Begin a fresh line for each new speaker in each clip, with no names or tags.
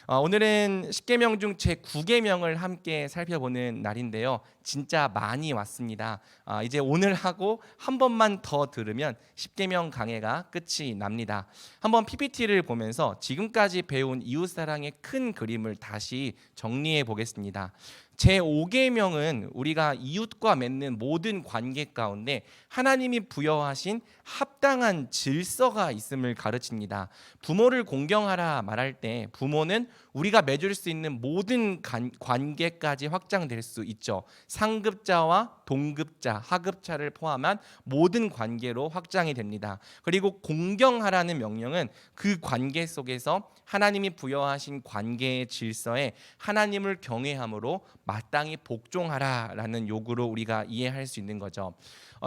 오늘은 10계명 중 제 9계명을 함께 살펴보는 날인데요. 진짜 많이 왔습니다. 이제 오늘 하고 한 번만 더 들으면 10계명 강해가 끝이 납니다. 한번 PPT를 보면서 지금까지 배운 이웃사랑의 큰 그림을 다시 정리해 보겠습니다. 제 5계명은 우리가 이웃과 맺는 모든 관계 가운데 하나님이 부여하신 합당한 질서가 있음을 가르칩니다. 부모를 공경하라 말할 때 부모는 우리가 맺을 수 있는 모든 관계까지 확장될 수 있죠. 상급자와 동급자, 하급자를 포함한 모든 관계로 확장이 됩니다. 그리고 공경하라는 명령은 그 관계 속에서 하나님이 부여하신 관계의 질서에 하나님을 경외함으로 마땅히 복종하라라는 요구로 우리가 이해할 수 있는 거죠.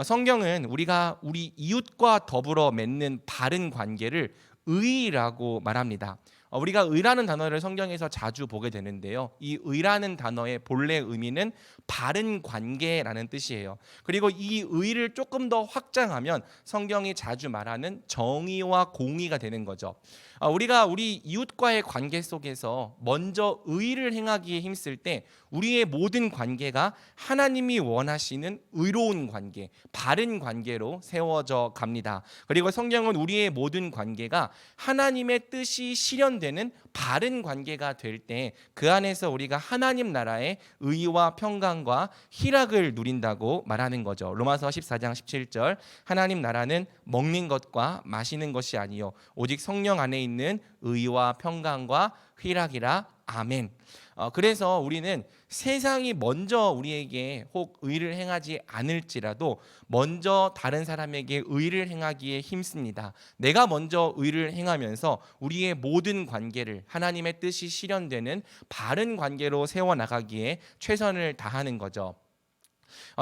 성경은 우리가 우리 이웃과 더불어 맺는 바른 관계를 의라고 말합니다. 우리가 의라는 단어를 성경에서 자주 보게 되는데요. 이 의라는 단어의 본래 의미는 바른 관계라는 뜻이에요. 그리고 이 의를 조금 더 확장하면 성경이 자주 말하는 정의와 공의가 되는 거죠. 우리가 우리 이웃과의 관계 속에서 먼저 의를 행하기에 힘쓸 때 우리의 모든 관계가 하나님이 원하시는 의로운 관계, 바른 관계로 세워져 갑니다. 그리고 성경은 우리의 모든 관계가 하나님의 뜻이 실현되는 바른 관계가 될 때 그 안에서 우리가 하나님 나라의 의와 평강과 희락을 누린다고 말하는 거죠. 로마서 14장 17절 하나님 나라는 먹는 것과 마시는 것이 아니요 오직 성령 안에 있는 의와 평강과 희락이라. 아멘. 그래서 우리는 세상이 먼저 우리에게 혹 의를 행하지 않을지라도 먼저 다른 사람에게 의를 행하기에 힘씁니다. 내가 먼저 의를 행하면서 우리의 모든 관계를 하나님의 뜻이 실현되는 바른 관계로 세워나가기에 최선을 다하는 거죠.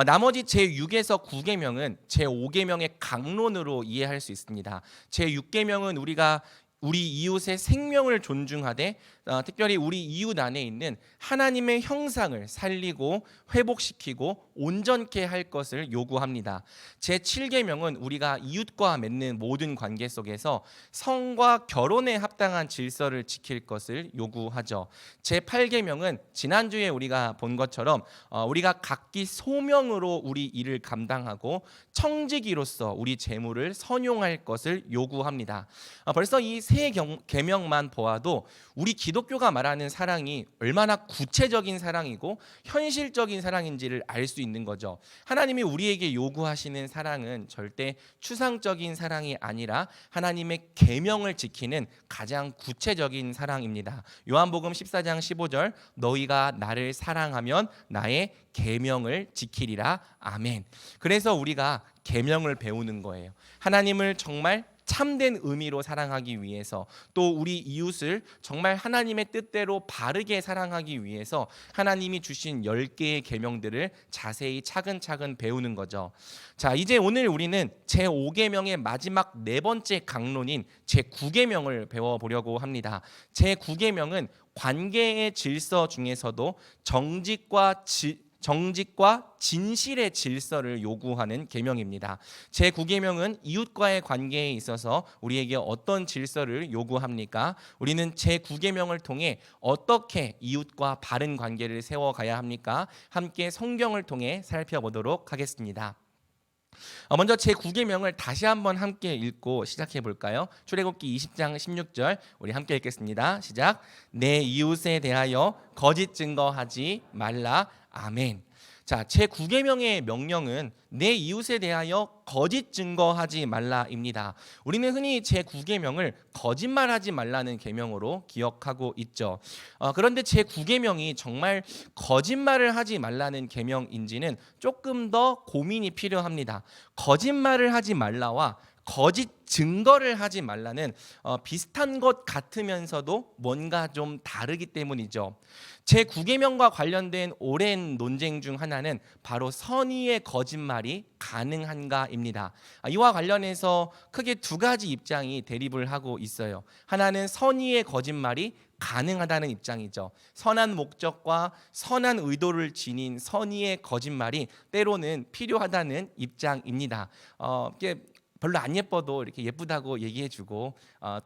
나머지 제6에서 9계명은 제5계명의 강론으로 이해할 수 있습니다. 제6계명은 우리가 우리 이웃의 생명을 존중하되 특별히 우리 이웃 안에 있는 하나님의 형상을 살리고 회복시키고 온전케 할 것을 요구합니다. 제7계명은 우리가 이웃과 맺는 모든 관계 속에서 성과 결혼에 합당한 질서를 지킬 것을 요구하죠. 제8계명은 지난주에 우리가 본 것처럼 우리가 각기 소명으로 우리 일을 감당하고 청지기로서 우리 재물을 선용할 것을 요구합니다. 벌써 이 세 계명만 보아도 우리 기독교가 말하는 사랑이 얼마나 구체적인 사랑이고 현실적인 사랑인지를 알 수 있는 거죠. 하나님이 우리에게 요구하시는 사랑은 절대 추상적인 사랑이 아니라 하나님의 계명을 지키는 가장 구체적인 사랑입니다. 요한복음 14장 15절 너희가 나를 사랑하면 나의 계명을 지키리라. 아멘. 그래서 우리가 계명을 배우는 거예요. 하나님을 정말 참된 의미로 사랑하기 위해서 또 우리 이웃을 정말 하나님의 뜻대로 바르게 사랑하기 위해서 하나님이 주신 10개의 계명들을 자세히 차근차근 배우는 거죠. 자, 이제 오늘 우리는 제5계명의 마지막 네 번째 강론인 제9계명을 배워보려고 합니다. 제9계명은 관계의 질서 중에서도 정직과 진실의 질서를 요구하는 계명입니다. 제9계명은 이웃과의 관계에 있어서 우리에게 어떤 질서를 요구합니까? 우리는 제9계명을 통해 어떻게 이웃과 바른 관계를 세워가야 합니까? 함께 성경을 통해 살펴보도록 하겠습니다. 먼저 제9계명을 다시 한번 함께 읽고 시작해 볼까요? 출애굽기 20장 16절 우리 함께 읽겠습니다. 시작. 내 이웃에 대하여 거짓 증거하지 말라. 아멘. 자, 제9계명의 명령은 내 이웃에 대하여 거짓 증거하지 말라입니다. 우리는 흔히 제9계명을 거짓말하지 말라는 계명으로 기억하고 있죠. 그런데 제9계명이 정말 거짓말을 하지 말라는 계명인지는 조금 더 고민이 필요합니다. 거짓말을 하지 말라와 거짓 증거를 하지 말라는 비슷한 것 같으면서도 뭔가 좀 다르기 때문이죠. 제9계명과 관련된 오랜 논쟁 중 하나는 바로 선의의 거짓말이 가능한가입니다. 이와 관련해서 크게 두 가지 입장이 대립을 하고 있어요. 하나는 선의의 거짓말이 가능하다는 입장이죠. 선한 목적과 선한 의도를 지닌 선의의 거짓말이 때로는 필요하다는 입장입니다. 별로 안 예뻐도 이렇게 예쁘다고 얘기해주고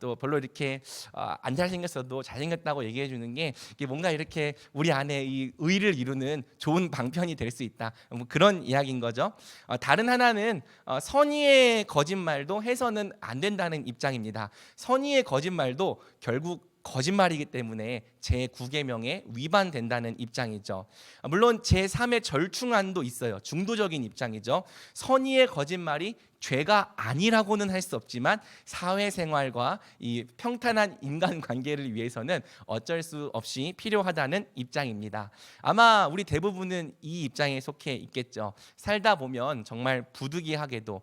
또 별로 이렇게 안 잘생겼어도 잘생겼다고 얘기해주는 게 이게 뭔가 이렇게 우리 안에 이 의를 이루는 좋은 방편이 될 수 있다. 뭐 그런 이야기인 거죠. 다른 하나는 선의의 거짓말도 해서는 안 된다는 입장입니다. 선의의 거짓말도 결국 거짓말이기 때문에 제9계명에 위반된다는 입장이죠. 물론 제3의 절충안도 있어요. 중도적인 입장이죠. 선의의 거짓말이 죄가 아니라고는 할 수 없지만 사회생활과 이 평탄한 인간관계를 위해서는 어쩔 수 없이 필요하다는 입장입니다. 아마 우리 대부분은 이 입장에 속해 있겠죠. 살다 보면 정말 부득이하게도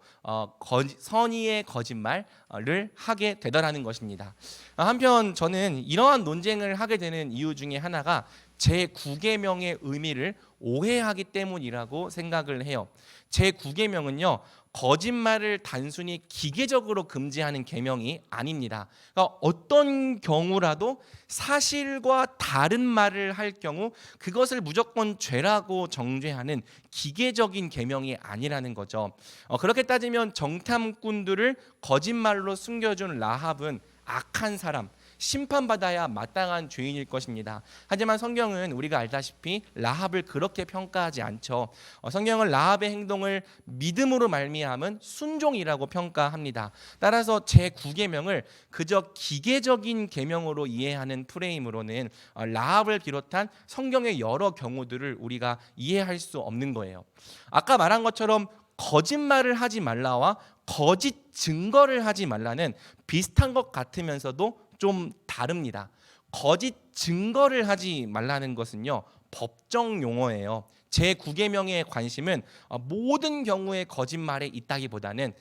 선의의 거짓말을 하게 되더라는 것입니다. 한편 저는 이러한 논쟁을 하게 되는 이유 중에 하나가 제9계명의 의미를 오해하기 때문이라고 생각을 해요. 제9계명은요, 거짓말을 단순히 기계적으로 금지하는 계명이 아닙니다. 그러니까 어떤 경우라도 사실과 다른 말을 할 경우 그것을 무조건 죄라고 정죄하는 기계적인 계명이 아니라는 거죠. 그렇게 따지면 정탐꾼들을 거짓말로 숨겨준 라합은 악한 사람, 심판받아야 마땅한 죄인일 것입니다. 하지만 성경은 우리가 알다시피 라합을 그렇게 평가하지 않죠. 성경은 라합의 행동을 믿음으로 말미암은 순종이라고 평가합니다. 따라서 제9계명을 그저 기계적인 계명으로 이해하는 프레임으로는 라합을 비롯한 성경의 여러 경우들을 우리가 이해할 수 없는 거예요. 아까 말한 것처럼 거짓말을 하지 말라와 거짓 증거를 하지 말라는 비슷한 것 같으면서도 좀 다릅니다. 거짓 증거를 하지 말라는 것은요, 법정 용어예요. 제9계명의 관심은 모든 경우에 거짓말에 있다기보다는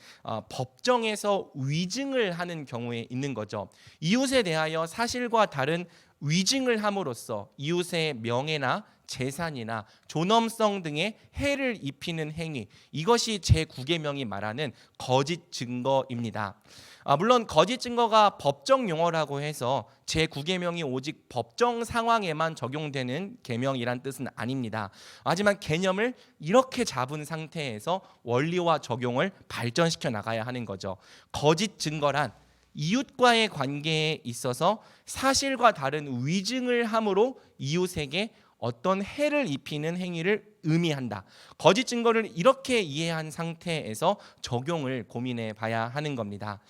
법정에서 위증을 하는 경우에 있는 거죠. 이웃에 대하여 사실과 다른 위증을 함으로써 이웃의 명예나 재산이나 존엄성 등의 해를 입히는 행위, 이것이 제9계명이 말하는 거짓 증거입니다. 물론 거짓 증거가 법정 용어라고 해서 제9계명이 오직 법정 상황에만 적용되는 계명이란 뜻은 아닙니다. 하지만 개념을 이렇게 잡은 상태에서 원리와 적용을 발전시켜 나가야 하는 거죠. 거짓 증거란 이웃과의 관계에 있어서 사실과 다른 위증을 함으로 이웃에게 어떤 해를 입히는 행위를 의미한다. 거짓 증거를 이렇게 이해한 상태에서 적용을 고민해 봐야 하는 겁니다.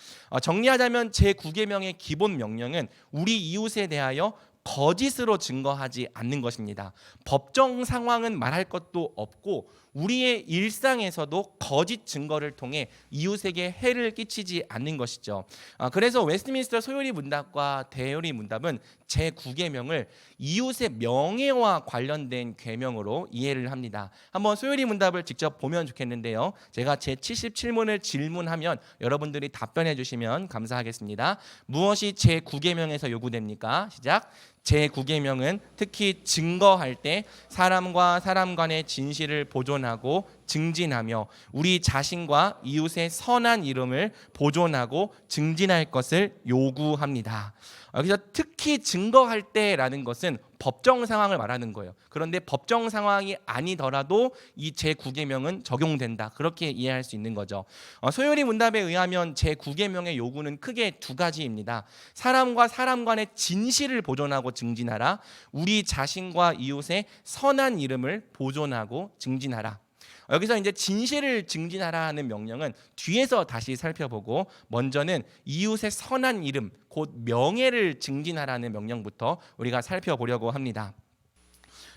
정리하자면 제9계명의 기본 명령은 우리 이웃에 대하여 거짓으로 증거하지 않는 것입니다. 법정 상황은 말할 것도 없고 우리의 일상에서도 거짓 증거를 통해 이웃에게 해를 끼치지 않는 것이죠. 그래서 웨스트민스터 소요리 문답과 대요리 문답은 제9계명을 이웃의 명예와 관련된 계명으로 이해를 합니다. 한번 소요리 문답을 직접 보면 좋겠는데요. 제가 제77문을 질문하면 여러분들이 답변해 주시면 감사하겠습니다. 무엇이 제9계명에서 요구됩니까? 시작. 제9계명은 특히 증거할 때 사람과 사람 간의 진실을 보존하고 증진하며 우리 자신과 이웃의 선한 이름을 보존하고 증진할 것을 요구합니다. 여기서 특히 증거할 때라는 것은 법정 상황을 말하는 거예요. 그런데 법정 상황이 아니더라도 이 제9계명은 적용된다. 그렇게 이해할 수 있는 거죠. 소요리 문답에 의하면 제9계명의 요구는 크게 두 가지입니다. 사람과 사람 간의 진실을 보존하고 증진하라. 우리 자신과 이웃의 선한 이름을 보존하고 증진하라. 여기서 이제 진실을 증진하라는 명령은 뒤에서 다시 살펴보고 먼저는 이웃의 선한 이름, 곧 명예를 증진하라는 명령부터 우리가 살펴보려고 합니다.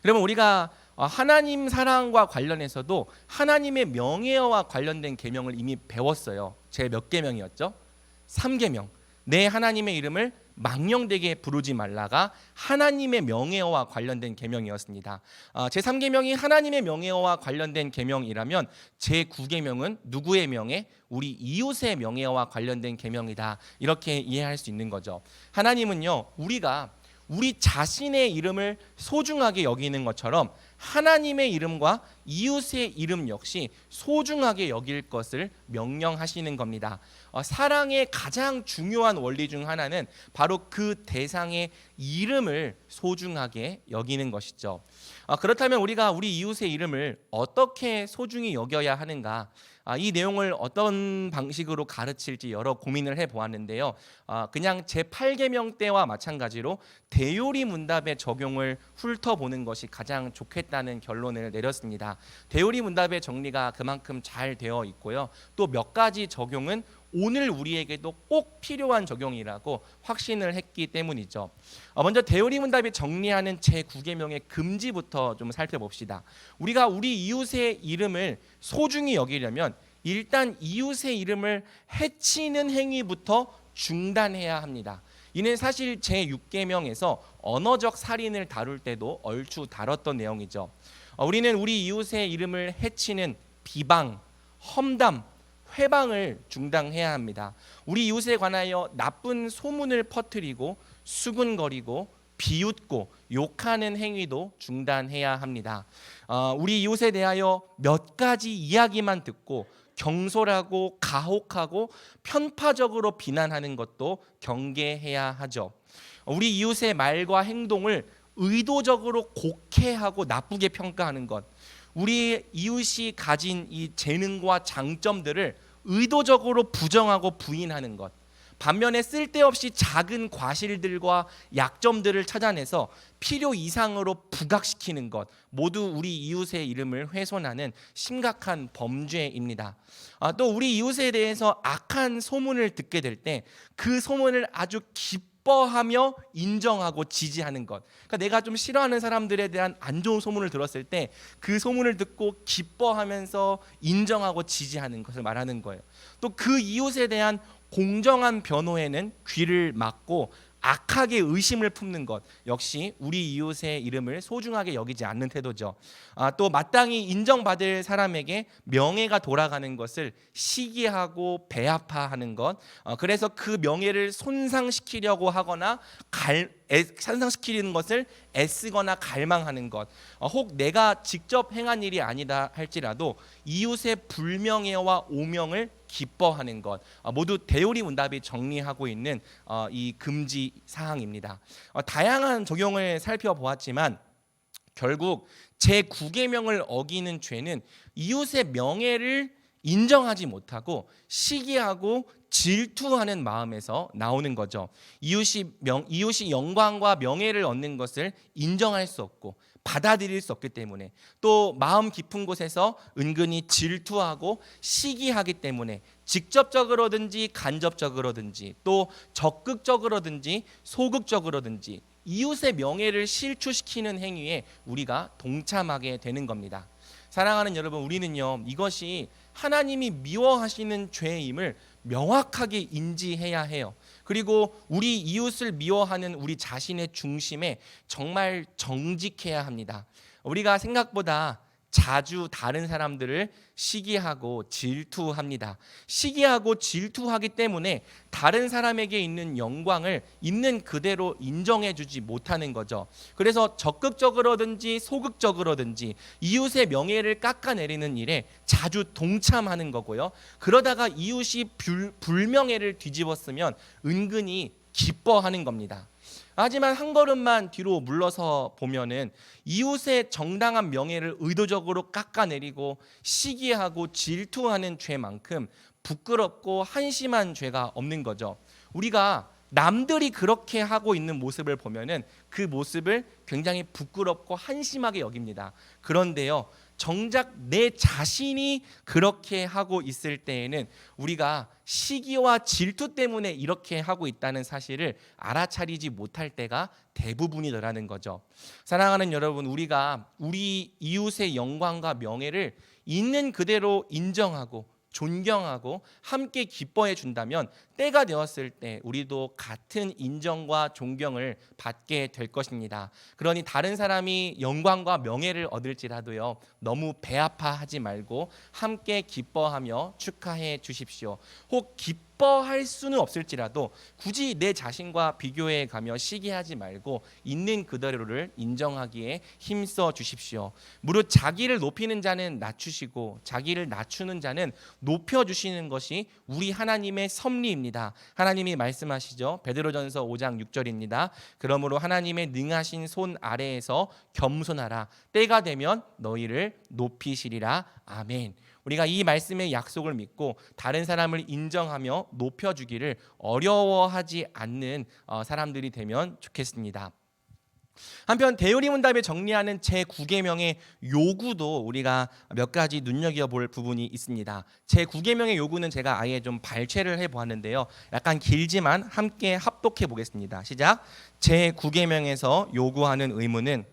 그러면 우리가 하나님 사랑과 관련해서도 하나님의 명예와 관련된 계명을 이미 배웠어요. 제 몇 계명이었죠? 3계명. 내 하나님의 이름을 망령되게 부르지 말라가 하나님의 명예와 관련된 계명이었습니다. 제3계명이 하나님의 명예와 관련된 계명이라면 제9계명은 누구의 명예? 우리 이웃의 명예와 관련된 계명이다. 이렇게 이해할 수 있는 거죠. 하나님은요, 우리가 우리 자신의 이름을 소중하게 여기는 것처럼 하나님의 이름과 이웃의 이름 역시 소중하게 여길 것을 명령하시는 겁니다. 사랑의 가장 중요한 원리 중 하나는 바로 그 대상의 이름을 소중하게 여기는 것이죠. 그렇다면 우리가 우리 이웃의 이름을 어떻게 소중히 여겨야 하는가? 이 내용을 어떤 방식으로 가르칠지 여러 고민을 해보았는데요. 그냥 제8계명 때와 마찬가지로 대요리 문답의 적용을 훑어보는 것이 가장 좋겠다는 결론을 내렸습니다. 대요리 문답의 정리가 그만큼 잘 되어 있고요. 또 몇 가지 적용은 오늘 우리에게도 꼭 필요한 적용이라고 확신을 했기 때문이죠. 먼저 대요리 문답이 정리하는 제9계명의 금지부터 좀 살펴봅시다. 우리가 우리 이웃의 이름을 소중히 여기려면 일단 이웃의 이름을 해치는 행위부터 중단해야 합니다. 이는 사실 제6계명에서 언어적 살인을 다룰 때도 얼추 다뤘던 내용이죠. 우리는 우리 이웃의 이름을 해치는 비방, 험담, 회방을 중단해야 합니다. 우리 이웃에 관하여 나쁜 소문을 퍼뜨리고 수군거리고 비웃고 욕하는 행위도 중단해야 합니다. 우리 이웃에 대하여 몇 가지 이야기만 듣고 경솔하고 가혹하고 편파적으로 비난하는 것도 경계해야 하죠. 우리 이웃의 말과 행동을 의도적으로 곡해하고 나쁘게 평가하는 것, 우리 이웃이 가진 이 재능과 장점들을 의도적으로 부정하고 부인하는 것, 반면에 쓸데없이 작은 과실들과 약점들을 찾아내서 필요 이상으로 부각시키는 것, 모두 우리 이웃의 이름을 훼손하는 심각한 범죄입니다. 또 우리 이웃에 대해서 악한 소문을 듣게 될 때 그 소문을 아주 기뻐하며 인정하고 지지하는 것. 그러니까 내가 좀 싫어하는 사람들에 대한 안 좋은 소문을 들었을 때 그 소문을 듣고 기뻐하면서 인정하고 지지하는 것을 말하는 거예요. 또 그 이웃에 대한 공정한 변호에는 귀를 막고 악하게 의심을 품는 것 역시 우리 이웃의 이름을 소중하게 여기지 않는 태도죠. 또 마땅히 인정받을 사람에게 명예가 돌아가는 것을 시기하고 배아파하는 것, 그래서 그 명예를 손상시키려고 하거나 산상시키는 것을 애쓰거나 갈망하는 것, 혹 내가 직접 행한 일이 아니다 할지라도 이웃의 불명예와 오명을 기뻐하는 것, 모두 대요리 문답이 정리하고 있는 이 금지 사항입니다. 다양한 적용을 살펴보았지만 결국 제9계명을 어기는 죄는 이웃의 명예를 인정하지 못하고 시기하고 질투하는 마음에서 나오는 거죠. 이웃이 영광과 명예를 얻는 것을 인정할 수 없고 받아들일 수 없기 때문에, 또 마음 깊은 곳에서 은근히 질투하고 시기하기 때문에 직접적으로든지 간접적으로든지 또 적극적으로든지 소극적으로든지 이웃의 명예를 실추시키는 행위에 우리가 동참하게 되는 겁니다. 사랑하는 여러분, 우리는요, 이것이 하나님이 미워하시는 죄임을 명확하게 인지해야 해요. 그리고 우리 이웃을 미워하는 우리 자신의 중심에 정말 정직해야 합니다. 우리가 생각보다 자주 다른 사람들을 시기하고 질투합니다. 시기하고 질투하기 때문에 다른 사람에게 있는 영광을 있는 그대로 인정해 주지 못하는 거죠. 그래서 적극적으로든지 소극적으로든지 이웃의 명예를 깎아내리는 일에 자주 동참하는 거고요. 그러다가 이웃이 불명예를 뒤집었으면 은근히 기뻐하는 겁니다. 하지만 한 걸음만 뒤로 물러서 보면은 이웃의 정당한 명예를 의도적으로 깎아내리고 시기하고 질투하는 죄만큼 부끄럽고 한심한 죄가 없는 거죠. 우리가 남들이 그렇게 하고 있는 모습을 보면은 그 모습을 굉장히 부끄럽고 한심하게 여깁니다. 그런데요, 정작 내 자신이 그렇게 하고 있을 때에는 우리가 시기와 질투 때문에 이렇게 하고 있다는 사실을 알아차리지 못할 때가 대부분이더라는 거죠. 사랑하는 여러분, 우리가 우리 이웃의 영광과 명예를 있는 그대로 인정하고 존경하고 함께 기뻐해 준다면 때가 되었을 때 우리도 같은 인정과 존경을 받게 될 것입니다. 그러니 다른 사람이 영광과 명예를 얻을지라도요, 너무 배아파하지 말고 함께 기뻐하며 축하해 주십시오. 혹 기뻐할 수는 없을지라도 굳이 내 자신과 비교해 가며 시기하지 말고 있는 그대로를 인정하기에 힘써 주십시오. 무릇 자기를 높이는 자는 낮추시고 자기를 낮추는 자는 높여주시는 것이 우리 하나님의 섭리입니다. 하나님이 말씀하시죠. 베드로전서 5장 6절입니다. 그러므로 하나님의 능하신 손 아래에서 겸손하라. 때가 되면 너희를 높이시리라. 아멘. 우리가 이 말씀의 약속을 믿고 다른 사람을 인정하며 높여주기를 어려워하지 않는 사람들이 되면 좋겠습니다. 한편 대요리문답에 정리하는 제9계명의 요구도 우리가 몇 가지 눈여겨볼 부분이 있습니다. 제9계명의 요구는 제가 아예 좀 발췌를 해보았는데요. 약간 길지만 함께 합독해 보겠습니다. 시작. 제9계명에서 요구하는 의무는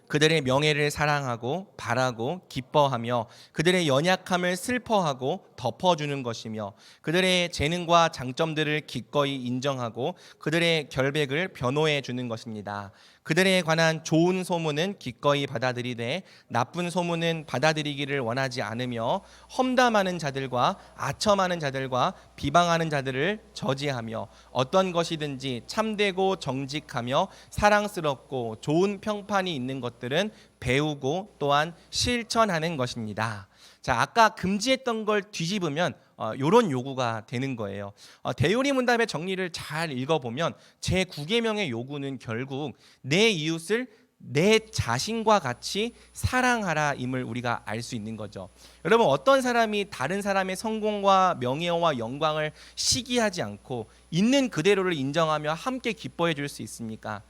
그들의 명예를 사랑하고 바라고 기뻐하며 그들의 연약함을 슬퍼하고 덮어주는 것이며 그들의 재능과 장점들을 기꺼이 인정하고 그들의 결백을 변호해 주는 것입니다. 그들에 관한 좋은 소문은 기꺼이 받아들이되 나쁜 소문은 받아들이기를 원하지 않으며 험담하는 자들과 아첨하는 자들과 비방하는 자들을 저지하며 어떤 것이든지 참되고 정직하며 사랑스럽고 좋은 평판이 있는 것들은 배우고 또한 실천하는 것입니다. 자, 아까 금지했던 걸 뒤집으면 이런 요구가 되는 거예요. 대요리문답의 정리를 잘 읽어보면 제9계명의 요구는 결국 내 이웃을 내 자신과 같이 사랑하라 임을 우리가 알 수 있는 거죠. 여러분, 어떤 사람이 다른 사람의 성공과 명예와 영광을 시기하지 않고 있는 그대로를 인정하며 함께 기뻐해 줄 수 있습니까?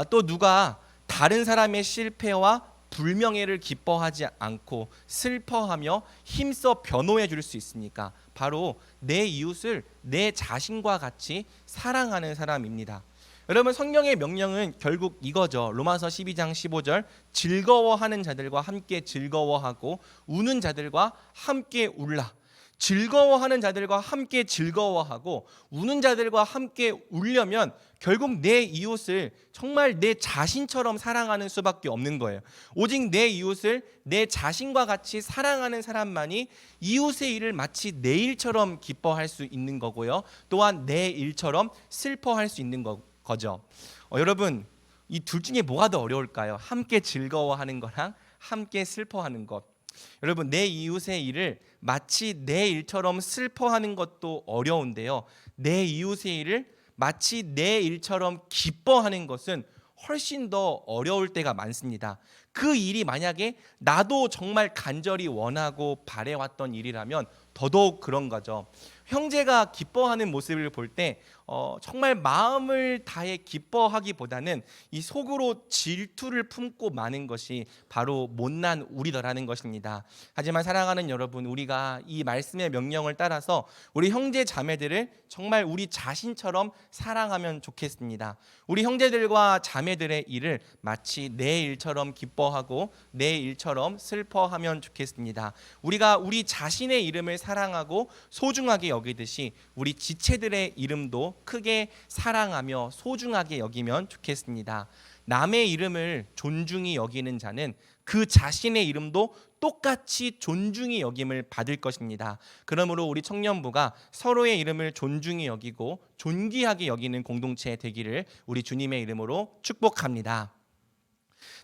또 누가 다른 사람의 실패와 불명예를 기뻐하지 않고 슬퍼하며 힘써 변호해 줄 수 있습니까? 바로 내 이웃을 내 자신과 같이 사랑하는 사람입니다. 여러분, 성경의 명령은 결국 이거죠. 로마서 12장 15절 즐거워하는 자들과 함께 즐거워하고 우는 자들과 함께 울라. 즐거워하는 자들과 함께 즐거워하고 우는 자들과 함께 울려면 결국 내 이웃을 정말 내 자신처럼 사랑하는 수밖에 없는 거예요. 오직 내 이웃을 내 자신과 같이 사랑하는 사람만이 이웃의 일을 마치 내 일처럼 기뻐할 수 있는 거고요. 또한 내 일처럼 슬퍼할 수 있는 거죠. 여러분, 이 둘 중에 뭐가 더 어려울까요? 함께 즐거워하는 거랑 함께 슬퍼하는 것. 여러분, 내 이웃의 일을 마치 내 일처럼 슬퍼하는 것도 어려운데요. 내 이웃의 일을 마치 내 일처럼 기뻐하는 것은 훨씬 더 어려울 때가 많습니다. 그 일이 만약에 나도 정말 간절히 원하고 바래왔던 일이라면 더더욱 그런 거죠. 형제가 기뻐하는 모습을 볼 때 정말 마음을 다해 기뻐하기보다는 이 속으로 질투를 품고 마는 것이 바로 못난 우리더라는 것입니다. 하지만 사랑하는 여러분, 우리가 이 말씀의 명령을 따라서 우리 형제 자매들을 정말 우리 자신처럼 사랑하면 좋겠습니다. 우리 형제들과 자매들의 일을 마치 내 일처럼 기뻐하고 내 일처럼 슬퍼하면 좋겠습니다. 우리가 우리 자신의 이름을 사랑하고 소중하게 여기듯이 우리 지체들의 이름도 크게 사랑하며 소중하게 여기면 좋겠습니다. 남의 이름을 존중히 여기는 자는 그 자신의 이름도 똑같이 존중히 여김을 받을 것입니다. 그러므로 우리 청년부가 서로의 이름을 존중히 여기고 존귀하게 여기는 공동체 되기를 우리 주님의 이름으로 축복합니다.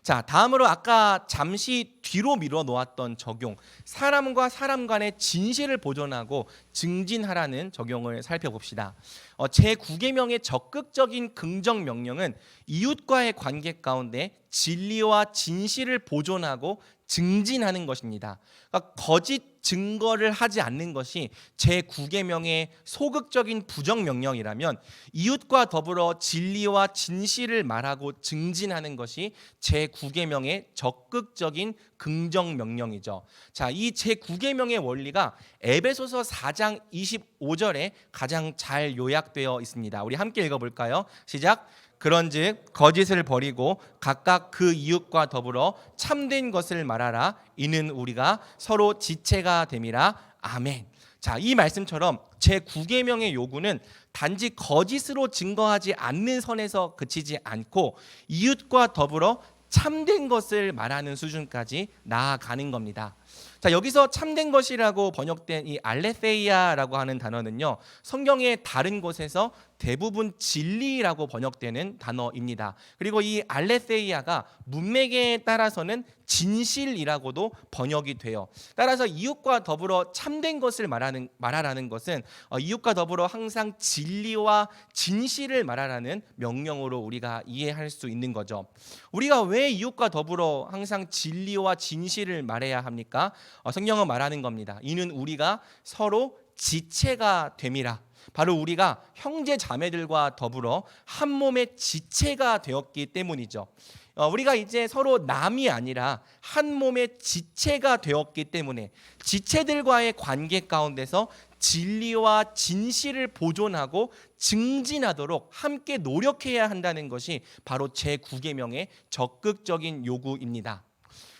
자, 다음으로 아까 잠시 뒤로 미뤄 놓았던 적용, 사람과 사람 간의 진실을 보존하고 증진하라는 적용을 살펴봅시다. 제9계명의 적극적인 긍정 명령은 이웃과의 관계 가운데 진리와 진실을 보존하고 증진하는 것입니다. 그러니까 거짓 증거를 하지 않는 것이 제9계명의 소극적인 부정명령이라면 이웃과 더불어 진리와 진실을 말하고 증진하는 것이 제9계명의 적극적인 긍정명령이죠. 자, 이 제9계명의 원리가 에베소서 4장 25절에 가장 잘 요약되어 있습니다. 우리 함께 읽어볼까요? 시작. 그런즉 거짓을 버리고 각각 그 이웃과 더불어 참된 것을 말하라. 이는 우리가 서로 지체가 됨이라. 아멘. 자, 이 말씀처럼 제9계명의 요구는 단지 거짓으로 증거하지 않는 선에서 그치지 않고 이웃과 더불어 참된 것을 말하는 수준까지 나아가는 겁니다. 자, 여기서 참된 것이라고 번역된 이 알레세이아라고 하는 단어는요, 성경의 다른 곳에서 대부분 진리라고 번역되는 단어입니다. 그리고 이 알레세이아가 문맥에 따라서는 진실이라고도 번역이 돼요. 따라서 이웃과 더불어 참된 것을 말하라는 것은 이웃과 더불어 항상 진리와 진실을 말하라는 명령으로 우리가 이해할 수 있는 거죠. 우리가 왜 이웃과 더불어 항상 진리와 진실을 말해야 합니까? 성경은 말하는 겁니다. 이는 우리가 서로 지체가 됨이라. 바로 우리가 형제 자매들과 더불어 한 몸의 지체가 되었기 때문이죠. 우리가 이제 서로 남이 아니라 한 몸의 지체가 되었기 때문에 지체들과의 관계 가운데서 진리와 진실을 보존하고 증진하도록 함께 노력해야 한다는 것이 바로 제9계명의 적극적인 요구입니다.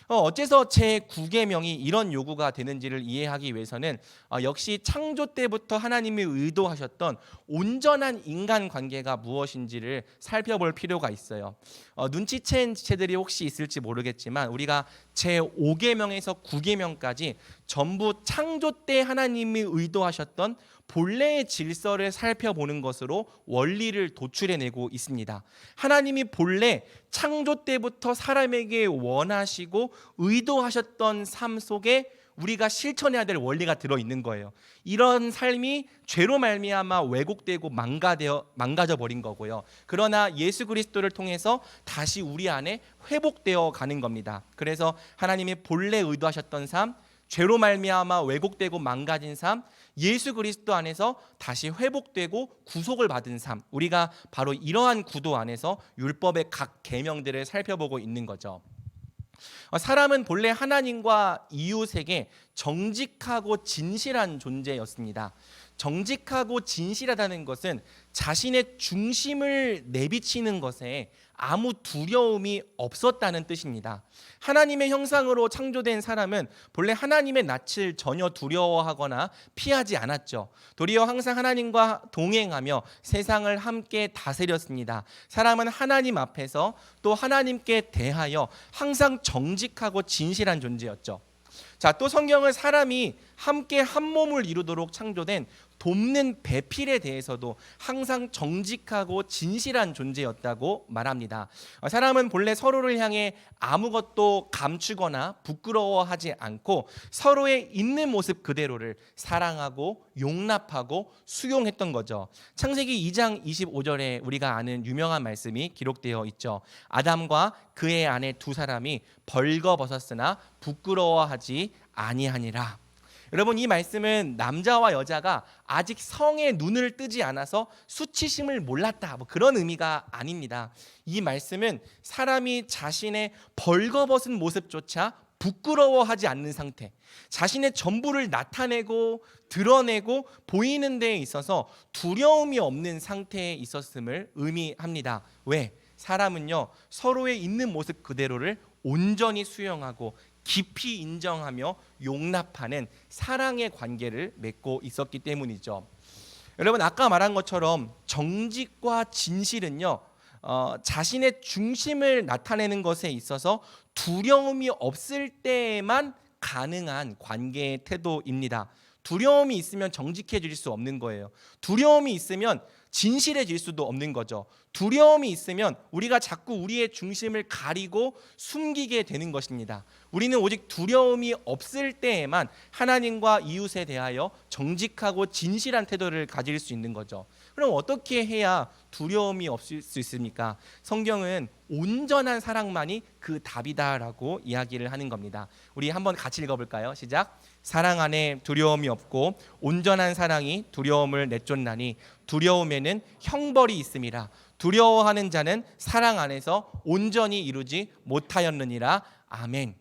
어째서 제9계명이 이런 요구가 되는지를 이해하기 위해서는 역시 창조 때부터 하나님이 의도하셨던 온전한 인간관계가 무엇인지를 살펴볼 필요가 있어요. 눈치챈 지체들이 혹시 있을지 모르겠지만 우리가 제5계명에서 9계명까지 전부 창조 때 하나님이 의도하셨던 본래의 질서를 살펴보는 것으로 원리를 도출해내고 있습니다. 하나님이 본래 창조 때부터 사람에게 원하시고 의도하셨던 삶 속에 우리가 실천해야 될 원리가 들어있는 거예요. 이런 삶이 죄로 말미암아 왜곡되고 망가져 버린 거고요. 그러나 예수 그리스도를 통해서 다시 우리 안에 회복되어 가는 겁니다. 그래서 하나님이 본래 의도하셨던 삶, 죄로 말미암아 왜곡되고 망가진 삶, 예수 그리스도 안에서 다시 회복되고 구속을 받은 삶, 우리가 바로 이러한 구도 안에서 율법의 각 계명들을 살펴보고 있는 거죠. 사람은 본래 하나님과 이웃에게 정직하고 진실한 존재였습니다. 정직하고 진실하다는 것은 자신의 중심을 내비치는 것에 아무 두려움이 없었다는 뜻입니다. 하나님의 형상으로 창조된 사람은 본래 하나님의 낯을 전혀 두려워하거나 피하지 않았죠. 도리어 항상 하나님과 동행하며 세상을 함께 다스렸습니다. 사람은 하나님 앞에서 또 하나님께 대하여 항상 정직하고 진실한 존재였죠. 자, 또 성경은 사람이 함께 한 몸을 이루도록 창조된 돕는 배필에 대해서도 항상 정직하고 진실한 존재였다고 말합니다. 사람은 본래 서로를 향해 아무것도 감추거나 부끄러워하지 않고 서로의 있는 모습 그대로를 사랑하고 용납하고 수용했던 거죠. 창세기 2장 25절에 우리가 아는 유명한 말씀이 기록되어 있죠. 아담과 그의 아내 두 사람이 벌거벗었으나 부끄러워하지 아니하니라. 여러분, 이 말씀은 남자와 여자가 아직 성의 눈을 뜨지 않아서 수치심을 몰랐다, 그런 의미가 아닙니다. 이 말씀은 사람이 자신의 벌거벗은 모습조차 부끄러워하지 않는 상태, 자신의 전부를 나타내고 드러내고 보이는 데에 있어서 두려움이 없는 상태에 있었음을 의미합니다. 왜? 사람은요, 서로의 있는 모습 그대로를 온전히 수용하고 깊이 인정하며 용납하는 사랑의 관계를 맺고 있었기 때문이죠. 여러분, 아까 말한 것처럼 정직과 진실은요, 자신의 중심을 나타내는 것에 있어서 두려움이 없을 때에만 가능한 관계의 태도입니다. 두려움이 있으면 정직해질 수 없는 거예요. 두려움이 있으면 진실해질 수도 없는 거죠. 두려움이 있으면 우리가 자꾸 우리의 중심을 가리고 숨기게 되는 것입니다. 우리는 오직 두려움이 없을 때에만 하나님과 이웃에 대하여 정직하고 진실한 태도를 가질 수 있는 거죠. 그럼 어떻게 해야 두려움이 없을 수 있습니까? 성경은 온전한 사랑만이 그 답이다라고 이야기를 하는 겁니다. 우리 한번 같이 읽어볼까요? 시작. 사랑 안에 두려움이 없고 온전한 사랑이 두려움을 내쫓나니 두려움에는 형벌이 있음이라. 두려워하는 자는 사랑 안에서 온전히 이루지 못하였느니라. 아멘.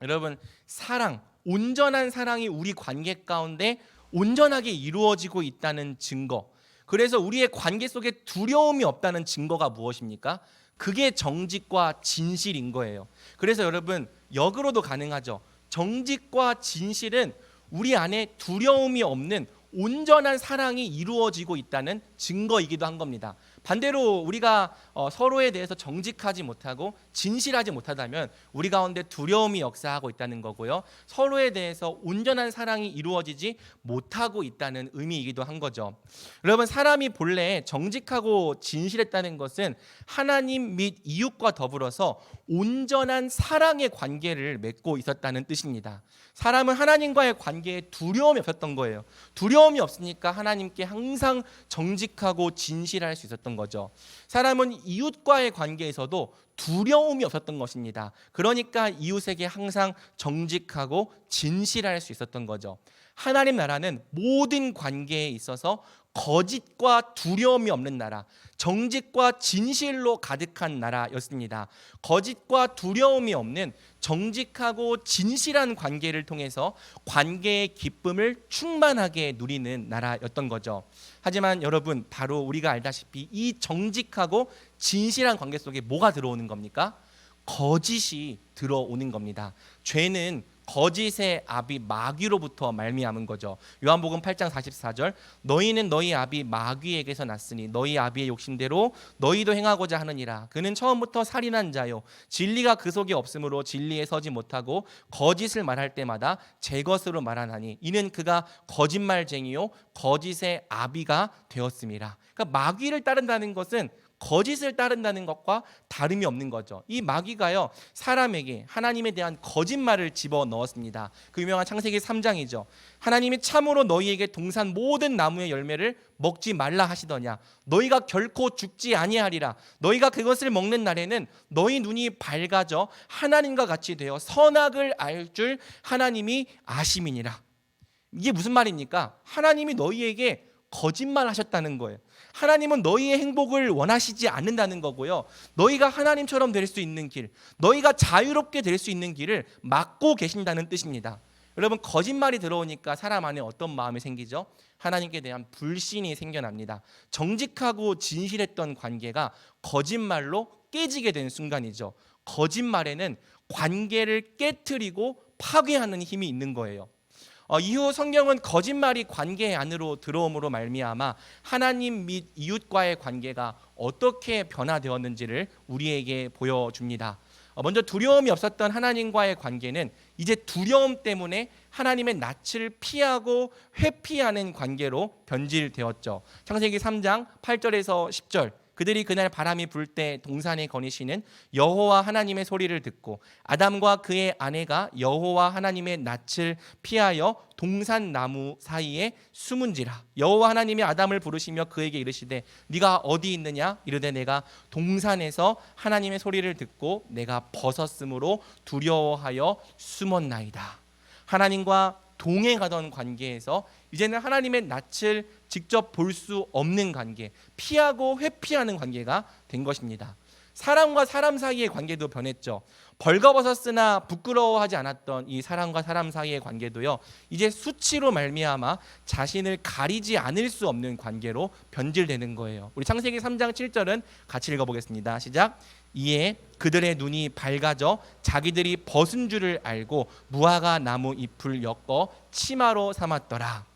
여러분, 사랑, 온전한 사랑이 우리 관계 가운데 온전하게 이루어지고 있다는 증거, 그래서 우리의 관계 속에 두려움이 없다는 증거가 무엇입니까? 그게 정직과 진실인 거예요. 그래서 여러분, 역으로도 가능하죠. 정직과 진실은 우리 안에 두려움이 없는 온전한 사랑이 이루어지고 있다는 증거이기도 한 겁니다. 반대로 우리가 서로에 대해서 정직하지 못하고 진실하지 못하다면 우리 가운데 두려움이 역사하고 있다는 거고요. 서로에 대해서 온전한 사랑이 이루어지지 못하고 있다는 의미이기도 한 거죠. 여러분, 사람이 본래 정직하고 진실했다는 것은 하나님 및 이웃과 더불어서 온전한 사랑의 관계를 맺고 있었다는 뜻입니다. 사람은 하나님과의 관계에 두려움이 없었던 거예요. 두려움이 없으니까 하나님께 항상 정직하고 진실할 수 있었던 거죠. 사람은 이웃과의 관계에서도 두려움이 없었던 것입니다. 그러니까 이웃에게 항상 정직하고 진실할 수 있었던 거죠. 하나님 나라는 모든 관계에 있어서 거짓과 두려움이 없는 나라, 정직과 진실로 가득한 나라였습니다. 거짓과 두려움이 없는 정직하고 진실한 관계를 통해서 관계의 기쁨을 충만하게 누리는 나라였던 거죠. 하지만 여러분, 바로 우리가 알다시피 이 정직하고 진실한 관계 속에 뭐가 들어오는 겁니까? 거짓이 들어오는 겁니다. 죄는 거짓의 아비 마귀로부터 말미암은 거죠. 요한복음 8장 44절, 너희는 너희 아비 마귀에게서 났으니 너희 아비의 욕심대로 너희도 행하고자 하느니라. 그는 처음부터 살인한 자요, 진리가 그 속에 없으므로 진리에 서지 못하고 거짓을 말할 때마다 제 것으로 말하나니 이는 그가 거짓말쟁이요 거짓의 아비가 되었음이라. 그러니까 마귀를 따른다는 것은 거짓을 따른다는 것과 다름이 없는 거죠. 이 마귀가요, 사람에게 하나님에 대한 거짓말을 집어넣었습니다. 그 유명한 창세기 3장이죠. 하나님이 참으로 너희에게 동산 모든 나무의 열매를 먹지 말라 하시더냐, 너희가 결코 죽지 아니하리라. 너희가 그것을 먹는 날에는 너희 눈이 밝아져 하나님과 같이 되어 선악을 알 줄 하나님이 아심이니라. 이게 무슨 말입니까? 하나님이 너희에게 거짓말 하셨다는 거예요. 하나님은 너희의 행복을 원하시지 않는다는 거고요. 너희가 하나님처럼 될 수 있는 길, 너희가 자유롭게 될 수 있는 길을 막고 계신다는 뜻입니다. 여러분, 거짓말이 들어오니까 사람 안에 어떤 마음이 생기죠? 하나님께 대한 불신이 생겨납니다. 정직하고 진실했던 관계가 거짓말로 깨지게 되는 순간이죠. 거짓말에는 관계를 깨트리고 파괴하는 힘이 있는 거예요. 이후 성경은 거짓말이 관계 안으로 들어옴으로 말미암아 하나님 및 이웃과의 관계가 어떻게 변화되었는지를 우리에게 보여줍니다. 먼저 두려움이 없었던 하나님과의 관계는 이제 두려움 때문에 하나님의 낯을 피하고 회피하는 관계로 변질되었죠. 창세기 3장 8절에서 10절, 그들이 그날 바람이 불 때 동산에 거니시는 여호와 하나님의 소리를 듣고 아담과 그의 아내가 여호와 하나님의 낯을 피하여 동산 나무 사이에 숨은지라. 여호와 하나님이 아담을 부르시며 그에게 이르시되 네가 어디 있느냐? 이르되 내가 동산에서 하나님의 소리를 듣고 내가 벗었으므로 두려워하여 숨었나이다. 하나님과 동행하던 관계에서 이제는 하나님의 낯을 직접 볼 수 없는 관계, 피하고 회피하는 관계가 된 것입니다. 사람과 사람 사이의 관계도 변했죠. 벌거벗었으나 부끄러워하지 않았던 이 사람과 사람 사이의 관계도요, 이제 수치로 말미암아 자신을 가리지 않을 수 없는 관계로 변질되는 거예요. 우리 창세기 3장 7절은 같이 읽어보겠습니다. 시작. 이에 그들의 눈이 밝아져 자기들이 벗은 줄을 알고 무화과 나무 잎을 엮어 치마로 삼았더라.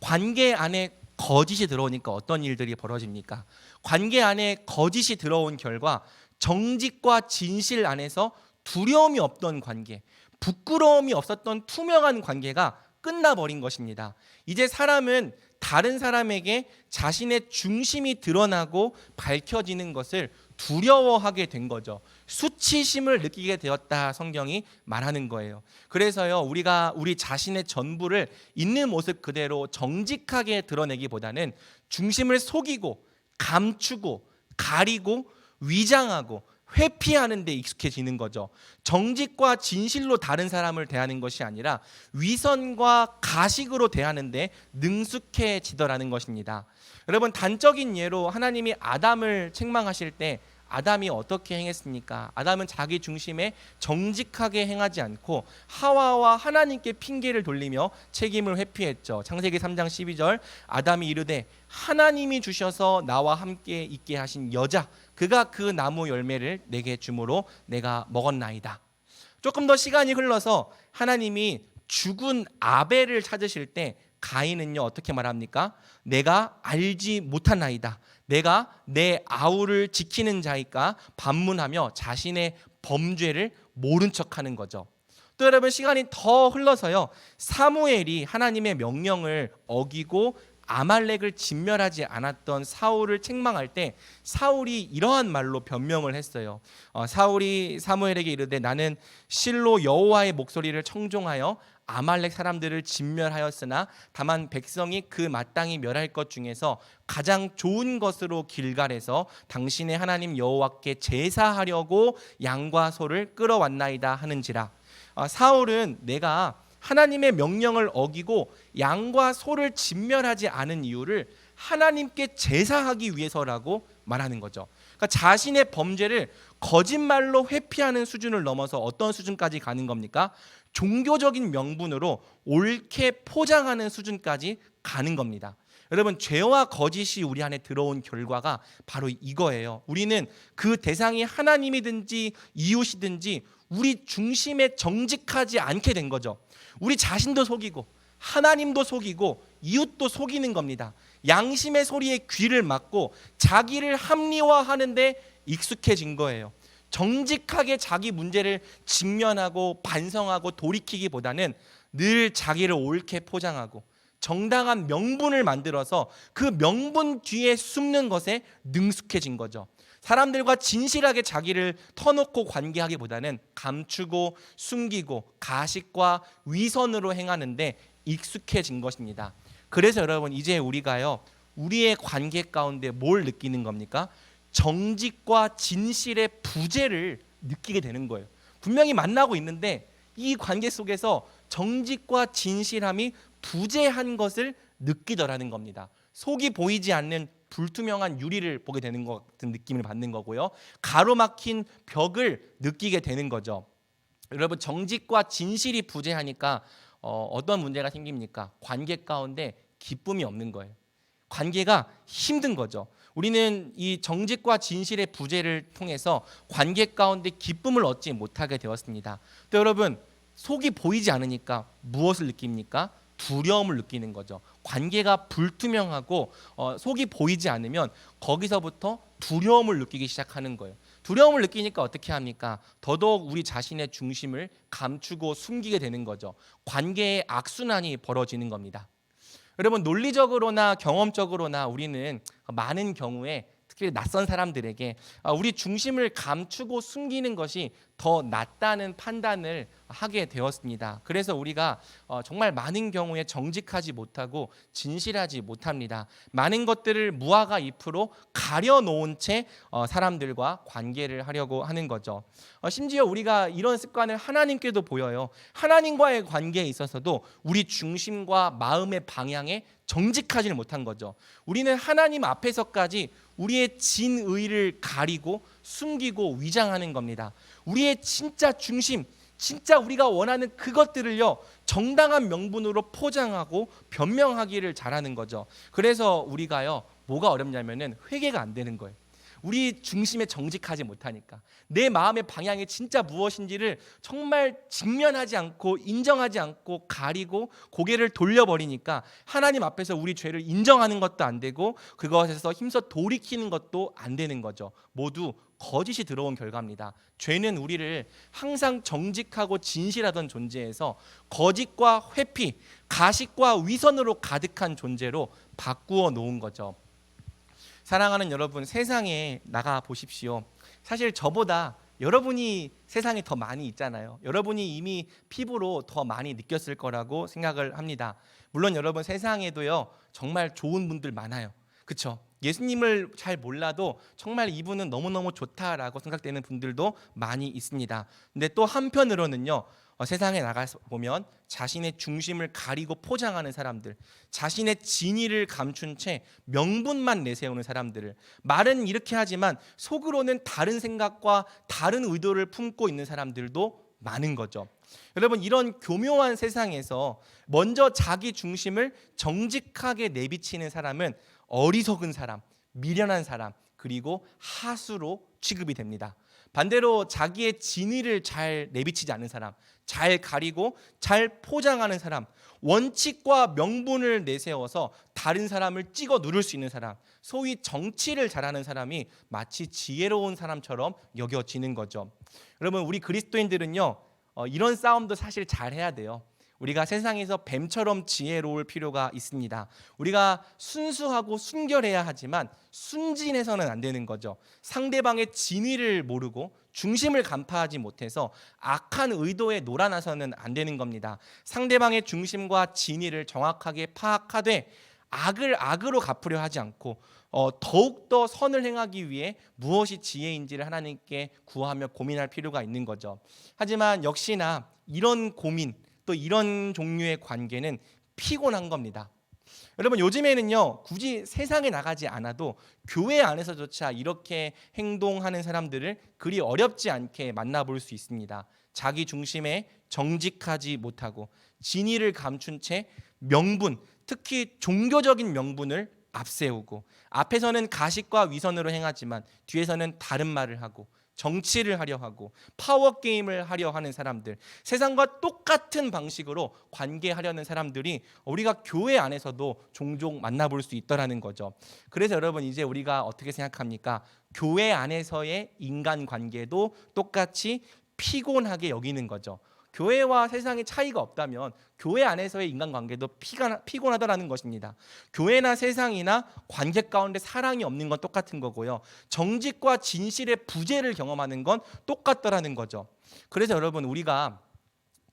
관계 안에 거짓이 들어오니까 어떤 일들이 벌어집니까? 관계 안에 거짓이 들어온 결과 정직과 진실 안에서 두려움이 없던 관계, 부끄러움이 없었던 투명한 관계가 끝나버린 것입니다. 이제 사람은 다른 사람에게 자신의 중심이 드러나고 밝혀지는 것을 두려워하게 된 거죠. 수치심을 느끼게 되었다, 성경이 말하는 거예요. 그래서요, 우리가 우리 자신의 전부를 있는 모습 그대로 정직하게 드러내기보다는 중심을 속이고 감추고 가리고 위장하고 회피하는 데 익숙해지는 거죠. 정직과 진실로 다른 사람을 대하는 것이 아니라 위선과 가식으로 대하는 데 능숙해지더라는 것입니다. 여러분, 단적인 예로 하나님이 아담을 책망하실 때 아담이 어떻게 행했습니까? 아담은 자기 중심에 정직하게 행하지 않고 하와와 하나님께 핑계를 돌리며 책임을 회피했죠. 창세기 3장 12절, 아담이 이르되 하나님이 주셔서 나와 함께 있게 하신 여자, 그가 그 나무 열매를 내게 주므로 내가 먹었나이다. 조금 더 시간이 흘러서 하나님이 죽은 아벨을 찾으실 때 가인은요 어떻게 말합니까? 내가 알지 못하나이다. 내가 내 아우를 지키는 자이까 반문하며 자신의 범죄를 모른 척하는 거죠. 또 여러분, 시간이 더 흘러서요, 사무엘이 하나님의 명령을 어기고 아말렉을 진멸하지 않았던 사울을 책망할 때 사울이 이러한 말로 변명을 했어요. 사울이 사무엘에게 이르되 나는 실로 여호와의 목소리를 청종하여 아말렉 사람들을 진멸하였으나 다만 백성이 그 마땅히 멸할 것 중에서 가장 좋은 것으로 길갈에서 당신의 하나님 여호와께 제사하려고 양과 소를 끌어왔나이다 하는지라. 사울은 내가 하나님의 명령을 어기고 양과 소를 진멸하지 않은 이유를 하나님께 제사하기 위해서라고 말하는 거죠. 그러니까 자신의 범죄를 거짓말로 회피하는 수준을 넘어서 어떤 수준까지 가는 겁니까? 종교적인 명분으로 옳게 포장하는 수준까지 가는 겁니다. 여러분, 죄와 거짓이 우리 안에 들어온 결과가 바로 이거예요. 우리는 그 대상이 하나님이든지 이웃이든지 우리 중심에 정직하지 않게 된 거죠. 우리 자신도 속이고 하나님도 속이고 이웃도 속이는 겁니다. 양심의 소리에 귀를 막고 자기를 합리화하는데 익숙해진 거예요. 정직하게 자기 문제를 직면하고 반성하고 돌이키기보다는 늘 자기를 옳게 포장하고 정당한 명분을 만들어서 그 명분 뒤에 숨는 것에 능숙해진 거죠. 사람들과 진실하게 자기를 터놓고 관계하기보다는 감추고 숨기고 가식과 위선으로 행하는데 익숙해진 것입니다. 그래서 여러분, 이제 우리가요, 우리의 관계 가운데 뭘 느끼는 겁니까? 정직과 진실의 부재를 느끼게 되는 거예요. 분명히 만나고 있는데 이 관계 속에서 정직과 진실함이 부재한 것을 느끼더라는 겁니다. 속이 보이지 않는 불투명한 유리를 보게 되는 것 같은 느낌을 받는 거고요. 가로막힌 벽을 느끼게 되는 거죠. 여러분, 정직과 진실이 부재하니까 어떤 문제가 생깁니까? 관계 가운데 기쁨이 없는 거예요. 관계가 힘든 거죠. 우리는 이 정직과 진실의 부재를 통해서 관계 가운데 기쁨을 얻지 못하게 되었습니다. 또 여러분, 속이 보이지 않으니까 무엇을 느낍니까? 두려움을 느끼는 거죠. 관계가 불투명하고 속이 보이지 않으면 거기서부터 두려움을 느끼기 시작하는 거예요. 두려움을 느끼니까 어떻게 합니까? 더더욱 우리 자신의 중심을 감추고 숨기게 되는 거죠. 관계의 악순환이 벌어지는 겁니다. 여러분, 논리적으로나 경험적으로나 우리는 많은 경우에 특히 낯선 사람들에게 우리 중심을 감추고 숨기는 것이 더 낫다는 판단을 하게 되었습니다. 그래서 우리가 정말 많은 경우에 정직하지 못하고 진실하지 못합니다. 많은 것들을 무화과 잎으로 가려놓은 채 사람들과 관계를 하려고 하는 거죠. 심지어 우리가 이런 습관을 하나님께도 보여요. 하나님과의 관계에 있어서도 우리 중심과 마음의 방향에 정직하지는 못한 거죠. 우리는 하나님 앞에서까지 우리의 진의를 가리고 숨기고 위장하는 겁니다. 우리의 진짜 중심, 진짜 우리가 원하는 그것들을요, 정당한 명분으로 포장하고 변명하기를 잘하는 거죠. 그래서 우리가요, 뭐가 어렵냐면은 회개가 안 되는 거예요. 우리 중심에 정직하지 못하니까 내 마음의 방향이 진짜 무엇인지를 정말 직면하지 않고 인정하지 않고 가리고 고개를 돌려버리니까 하나님 앞에서 우리 죄를 인정하는 것도 안 되고 그것에서 힘써 돌이키는 것도 안 되는 거죠. 모두 거짓이 들어온 결과입니다. 죄는 우리를 항상 정직하고 진실하던 존재에서 거짓과 회피, 가식과 위선으로 가득한 존재로 바꾸어 놓은 거죠. 사랑하는 여러분, 세상에 나가 보십시오. 사실 저보다 여러분이 세상에 더 많이 있잖아요. 여러분이 이미 피부로 더 많이 느꼈을 거라고 생각을 합니다. 물론 여러분, 세상에도요, 정말 좋은 분들 많아요. 그렇죠? 예수님을 잘 몰라도 정말 이분은 너무너무 좋다라고 생각되는 분들도 많이 있습니다. 근데 또 한편으로는요, 세상에 나가서 보면 자신의 중심을 가리고 포장하는 사람들, 자신의 진의를 감춘 채 명분만 내세우는 사람들을, 말은 이렇게 하지만 속으로는 다른 생각과 다른 의도를 품고 있는 사람들도 많은 거죠. 여러분, 이런 교묘한 세상에서 먼저 자기 중심을 정직하게 내비치는 사람은 어리석은 사람, 미련한 사람, 그리고 하수로 취급이 됩니다. 반대로 자기의 진위를 잘 내비치지 않는 사람, 잘 가리고 잘 포장하는 사람, 원칙과 명분을 내세워서 다른 사람을 찍어 누를 수 있는 사람, 소위 정치를 잘하는 사람이 마치 지혜로운 사람처럼 여겨지는 거죠. 여러분, 우리 그리스도인들은요, 이런 싸움도 사실 잘해야 돼요. 우리가 세상에서 뱀처럼 지혜로울 필요가 있습니다. 우리가 순수하고 순결해야 하지만 순진해서는 안 되는 거죠. 상대방의 진위를 모르고 중심을 간파하지 못해서 악한 의도에 놀아나서는 안 되는 겁니다. 상대방의 중심과 진위를 정확하게 파악하되 악을 악으로 갚으려 하지 않고 더욱더 선을 행하기 위해 무엇이 지혜인지를 하나님께 구하며 고민할 필요가 있는 거죠. 하지만 역시나 이런 고민, 또 이런 종류의 관계는 피곤한 겁니다. 여러분, 요즘에는요, 굳이 세상에 나가지 않아도 교회 안에서조차 이렇게 행동하는 사람들을 그리 어렵지 않게 만나볼 수 있습니다. 자기 중심에 정직하지 못하고 진의를 감춘 채 명분, 특히 종교적인 명분을 앞세우고 앞에서는 가식과 위선으로 행하지만 뒤에서는 다른 말을 하고 정치를 하려 하고 파워게임을 하려 하는 사람들, 세상과 똑같은 방식으로 관계하려는 사람들이 우리가 교회 안에서도 종종 만나볼 수 있더라는 거죠. 그래서 여러분, 이제 우리가 어떻게 생각합니까? 교회 안에서의 인간관계도 똑같이 피곤하게 여기는 거죠. 교회와 세상의 차이가 없다면 교회 안에서의 인간관계도 피곤하다라는 것입니다. 교회나 세상이나 관계 가운데 사랑이 없는 건 똑같은 거고요. 정직과 진실의 부재를 경험하는 건 똑같다라는 거죠. 그래서 여러분, 우리가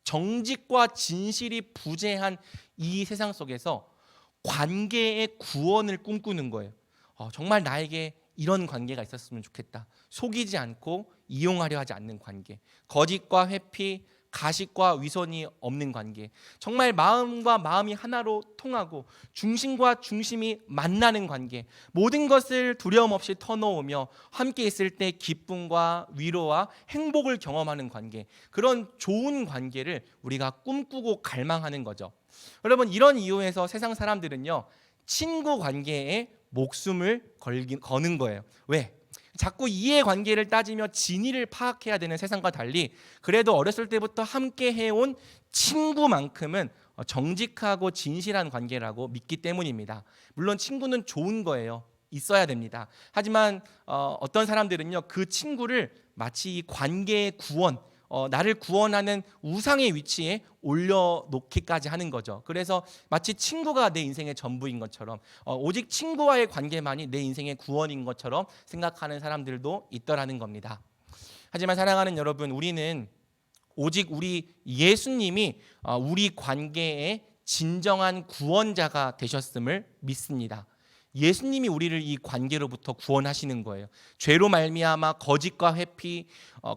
정직과 진실이 부재한 이 세상 속에서 관계의 구원을 꿈꾸는 거예요. 정말 나에게 이런 관계가 있었으면 좋겠다. 속이지 않고 이용하려 하지 않는 관계, 거짓과 회피, 가식과 위선이 없는 관계, 정말 마음과 마음이 하나로 통하고 중심과 중심이 만나는 관계, 모든 것을 두려움 없이 터놓으며 함께 있을 때 기쁨과 위로와 행복을 경험하는 관계, 그런 좋은 관계를 우리가 꿈꾸고 갈망하는 거죠. 여러분, 이런 이유에서 세상 사람들은요, 친구 관계에 목숨을 거는 거예요. 왜? 자꾸 이해관계를 따지며 진위를 파악해야 되는 세상과 달리 그래도 어렸을 때부터 함께 해온 친구만큼은 정직하고 진실한 관계라고 믿기 때문입니다. 물론 친구는 좋은 거예요. 있어야 됩니다. 하지만 어떤 사람들은요, 그 친구를 마치 이 관계의 구원, 나를 구원하는 우상의 위치에 올려놓기까지 하는 거죠. 그래서 마치 친구가 내 인생의 전부인 것처럼, 오직 친구와의 관계만이 내 인생의 구원인 것처럼 생각하는 사람들도 있더라는 겁니다. 하지만 사랑하는 여러분, 우리는 오직 우리 예수님이 우리 관계의 진정한 구원자가 되셨음을 믿습니다. 예수님이 우리를 이 관계로부터 구원하시는 거예요. 죄로 말미암아 거짓과 회피,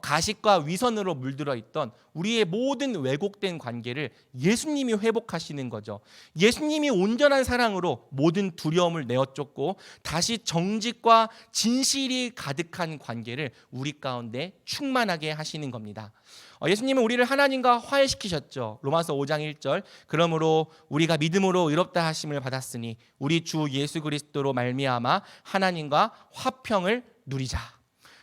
가식과 위선으로 물들어 있던 우리의 모든 왜곡된 관계를 예수님이 회복하시는 거죠. 예수님이 온전한 사랑으로 모든 두려움을 내어쫓고 다시 정직과 진실이 가득한 관계를 우리 가운데 충만하게 하시는 겁니다. 예수님은 우리를 하나님과 화해시키셨죠. 로마서 5장 1절, 그러므로 우리가 믿음으로 의롭다 하심을 받았으니 우리 주 예수 그리스도로 말미암아 하나님과 화평을 누리자.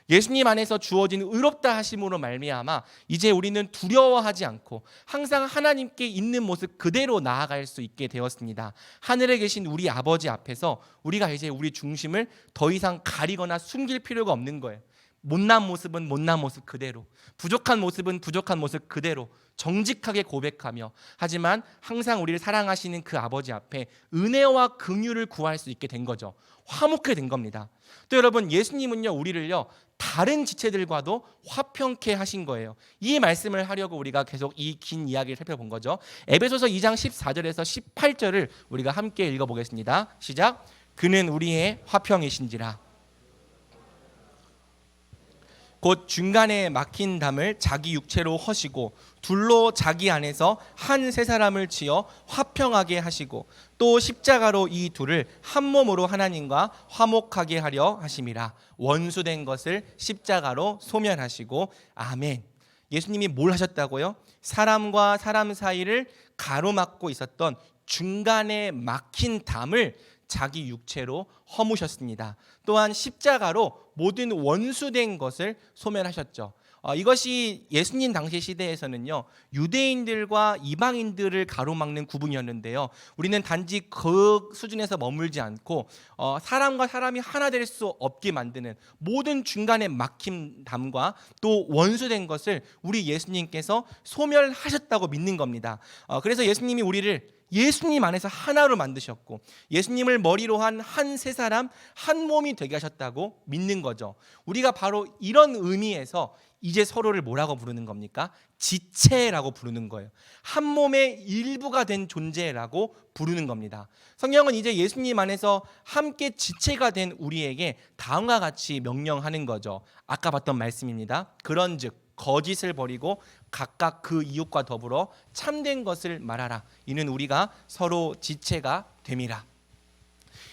예수님 안에서 주어진 의롭다 하심으로 말미암아 이제 우리는 두려워하지 않고 항상 하나님께 있는 모습 그대로 나아갈 수 있게 되었습니다. 하늘에 계신 우리 아버지 앞에서 우리가 이제 우리 중심을 더 이상 가리거나 숨길 필요가 없는 거예요. 못난 모습은 못난 모습 그대로, 부족한 모습은 부족한 모습 그대로 정직하게 고백하며, 하지만 항상 우리를 사랑하시는 그 아버지 앞에 은혜와 긍휼을 구할 수 있게 된 거죠. 화목하게 된 겁니다. 또 여러분, 예수님은요, 우리를요 다른 지체들과도 화평케 하신 거예요. 이 말씀을 하려고 우리가 계속 이 긴 이야기를 살펴본 거죠. 에베소서 2장 14절에서 18절을 우리가 함께 읽어보겠습니다. 시작. 그는 우리의 화평이신지라. 곧 중간에 막힌 담을 자기 육체로 허시고 둘로 자기 안에서 한 세 사람을 지어 화평하게 하시고 또 십자가로 이 둘을 한 몸으로 하나님과 화목하게 하려 하심이라. 원수된 것을 십자가로 소멸하시고. 아멘. 예수님이 뭘 하셨다고요? 사람과 사람 사이를 가로막고 있었던 중간에 막힌 담을 자기 육체로 허무셨습니다. 또한 십자가로 모든 원수된 것을 소멸하셨죠. 이것이 예수님 당시 시대에서는요, 유대인들과 이방인들을 가로막는 구분이었는데요, 우리는 단지 그 수준에서 머물지 않고 사람과 사람이 하나 될 수 없게 만드는 모든 중간에 막힌 담과 또 원수된 것을 우리 예수님께서 소멸하셨다고 믿는 겁니다. 그래서 예수님이 우리를 예수님 안에서 하나로 만드셨고 예수님을 머리로 한 한 세 사람 한 몸이 되게 하셨다고 믿는 거죠. 우리가 바로 이런 의미에서 이제 서로를 뭐라고 부르는 겁니까? 지체라고 부르는 거예요. 한 몸의 일부가 된 존재라고 부르는 겁니다. 성경은 이제 예수님 안에서 함께 지체가 된 우리에게 다음과 같이 명령하는 거죠. 아까 봤던 말씀입니다. 그런즉 거짓을 버리고 각각 그 이웃과 더불어 참된 것을 말하라. 이는 우리가 서로 지체가 됨이라.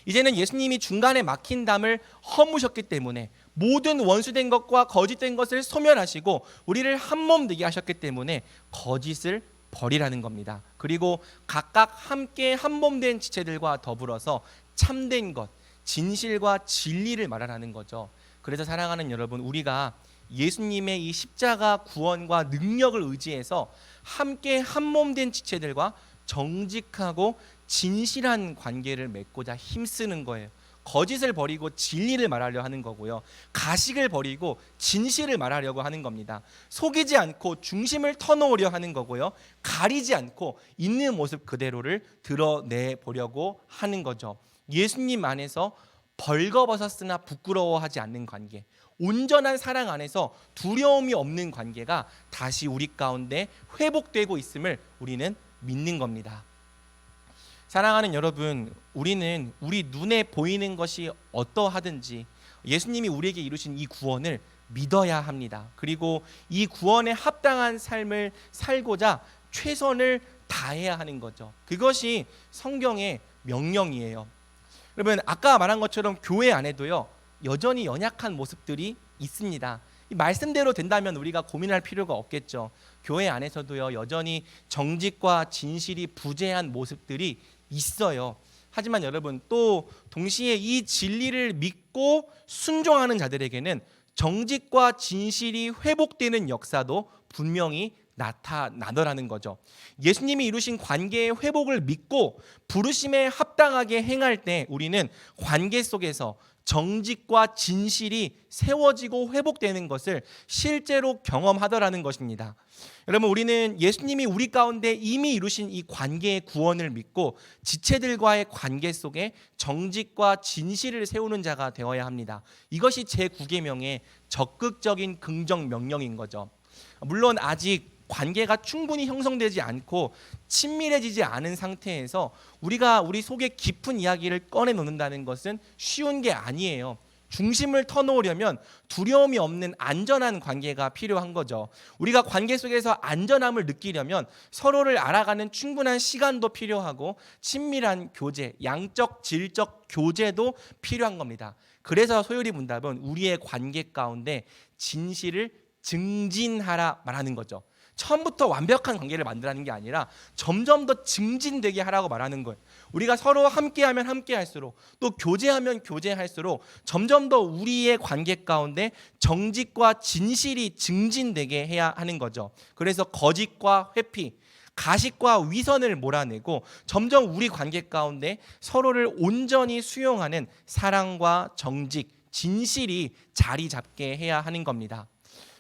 이제는 예수님이 중간에 막힌 담을 허무셨기 때문에 모든 원수된 것과 거짓된 것을 소멸하시고 우리를 한 몸 되게 하셨기 때문에 거짓을 버리라는 겁니다. 그리고 각각 함께 한 몸 된 지체들과 더불어서 참된 것, 진실과 진리를 말하라는 거죠. 그래서 사랑하는 여러분, 우리가 예수님의 이 십자가 구원과 능력을 의지해서 함께 한 몸 된 지체들과 정직하고 진실한 관계를 맺고자 힘쓰는 거예요. 거짓을 버리고 진리를 말하려 하는 거고요. 가식을 버리고 진실을 말하려고 하는 겁니다. 속이지 않고 중심을 터놓으려 하는 거고요. 가리지 않고 있는 모습 그대로를 드러내 보려고 하는 거죠. 예수님 안에서 벌거벗었으나 부끄러워하지 않는 관계, 온전한 사랑 안에서 두려움이 없는 관계가 다시 우리 가운데 회복되고 있음을 우리는 믿는 겁니다. 사랑하는 여러분, 우리는 우리 눈에 보이는 것이 어떠하든지 예수님이 우리에게 이루신 이 구원을 믿어야 합니다. 그리고 이 구원에 합당한 삶을 살고자 최선을 다해야 하는 거죠. 그것이 성경의 명령이에요. 여러분, 아까 말한 것처럼 교회 안에도요, 여전히 연약한 모습들이 있습니다. 이 말씀대로 된다면 우리가 고민할 필요가 없겠죠. 교회 안에서도요, 여전히 정직과 진실이 부재한 모습들이 있어요. 하지만 여러분, 또 동시에 이 진리를 믿고 순종하는 자들에게는 정직과 진실이 회복되는 역사도 분명히 나타나더라는 거죠. 예수님이 이루신 관계의 회복을 믿고 부르심에 합당하게 행할 때 우리는 관계 속에서 정직과 진실이 세워지고 회복되는 것을 실제로 경험하더라는 것입니다. 여러분, 우리는 예수님이 우리 가운데 이미 이루신 이 관계의 구원을 믿고 지체들과의 관계 속에 정직과 진실을 세우는 자가 되어야 합니다. 이것이 제9계명의 적극적인 긍정 명령인 거죠. 물론 아직 관계가 충분히 형성되지 않고 친밀해지지 않은 상태에서 우리가 우리 속에 깊은 이야기를 꺼내놓는다는 것은 쉬운 게 아니에요. 중심을 터놓으려면 두려움이 없는 안전한 관계가 필요한 거죠. 우리가 관계 속에서 안전함을 느끼려면 서로를 알아가는 충분한 시간도 필요하고 친밀한 교제, 양적, 질적 교제도 필요한 겁니다. 그래서 소요리 문답은 우리의 관계 가운데 진실을 증진하라 말하는 거죠. 처음부터 완벽한 관계를 만들라는 게 아니라 점점 더 증진되게 하라고 말하는 거예요. 우리가 서로 함께하면 함께할수록 또 교제하면 교제할수록 점점 더 우리의 관계 가운데 정직과 진실이 증진되게 해야 하는 거죠. 그래서 거짓과 회피, 가식과 위선을 몰아내고 점점 우리 관계 가운데 서로를 온전히 수용하는 사랑과 정직, 진실이 자리 잡게 해야 하는 겁니다.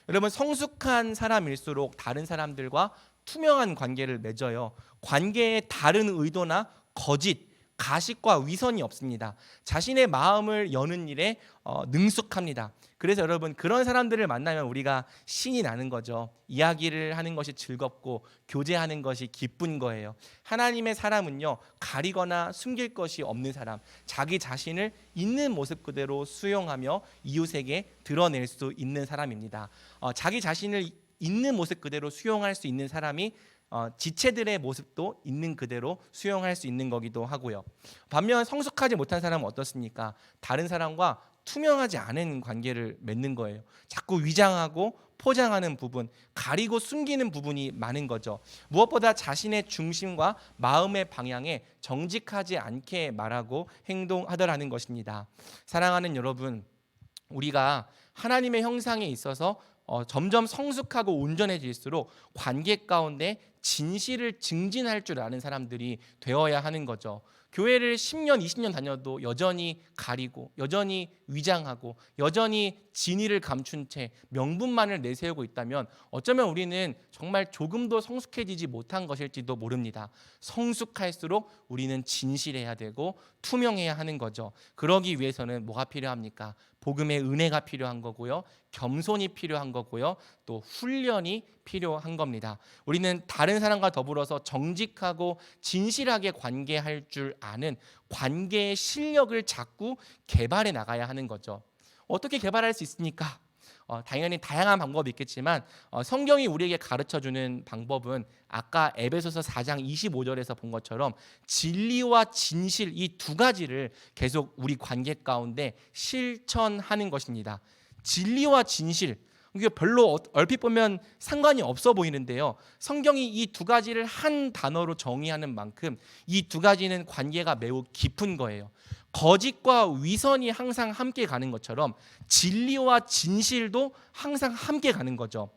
여러분, 성숙한 사람일수록 다른 사람들과 투명한 관계를 맺어요. 관계에 다른 의도나 거짓, 가식과 위선이 없습니다. 자신의 마음을 여는 일에 능숙합니다. 그래서 여러분, 그런 사람들을 만나면 우리가 신이 나는 거죠. 이야기를 하는 것이 즐겁고 교제하는 것이 기쁜 거예요. 하나님의 사람은요, 가리거나 숨길 것이 없는 사람, 자기 자신을 있는 모습 그대로 수용하며 이웃에게 드러낼 수 있는 사람입니다. 자기 자신을 있는 모습 그대로 수용할 수 있는 사람이 지체들의 모습도 있는 그대로 수용할 수 있는 거기도 하고요. 반면 성숙하지 못한 사람은 어떻습니까? 다른 사람과 투명하지 않은 관계를 맺는 거예요. 자꾸 위장하고 포장하는 부분, 가리고 숨기는 부분이 많은 거죠. 무엇보다 자신의 중심과 마음의 방향에 정직하지 않게 말하고 행동하더라는 것입니다. 사랑하는 여러분, 우리가 하나님의 형상에 있어서 점점 성숙하고 온전해질수록 관계 가운데 진실을 증진할 줄 아는 사람들이 되어야 하는 거죠. 교회를 10년, 20년 다녀도 여전히 가리고 여전히 위장하고 여전히 진위를 감춘 채 명분만을 내세우고 있다면 어쩌면 우리는 정말 조금도 성숙해지지 못한 것일지도 모릅니다. 성숙할수록 우리는 진실해야 되고 투명해야 하는 거죠. 그러기 위해서는 뭐가 필요합니까? 복음의 은혜가 필요한 거고요. 겸손이 필요한 거고요. 또 훈련이 필요한 겁니다. 우리는 다른 사람과 더불어서 정직하고 진실하게 관계할 줄 아는 관계의 실력을 자꾸 개발해 나가야 하는 거죠. 어떻게 개발할 수 있습니까? 당연히 다양한 방법이 있겠지만 성경이 우리에게 가르쳐주는 방법은 아까 에베소서 4장 25절에서 본 것처럼 진리와 진실 이 두 가지를 계속 우리 관계 가운데 실천하는 것입니다. 진리와 진실, 이게 별로 얼핏 보면 상관이 없어 보이는데요. 성경이 이 두 가지를 한 단어로 정의하는 만큼 이 두 가지는 관계가 매우 깊은 거예요. 거짓과 위선이 항상 함께 가는 것처럼 진리와 진실도 항상 함께 가는 거죠.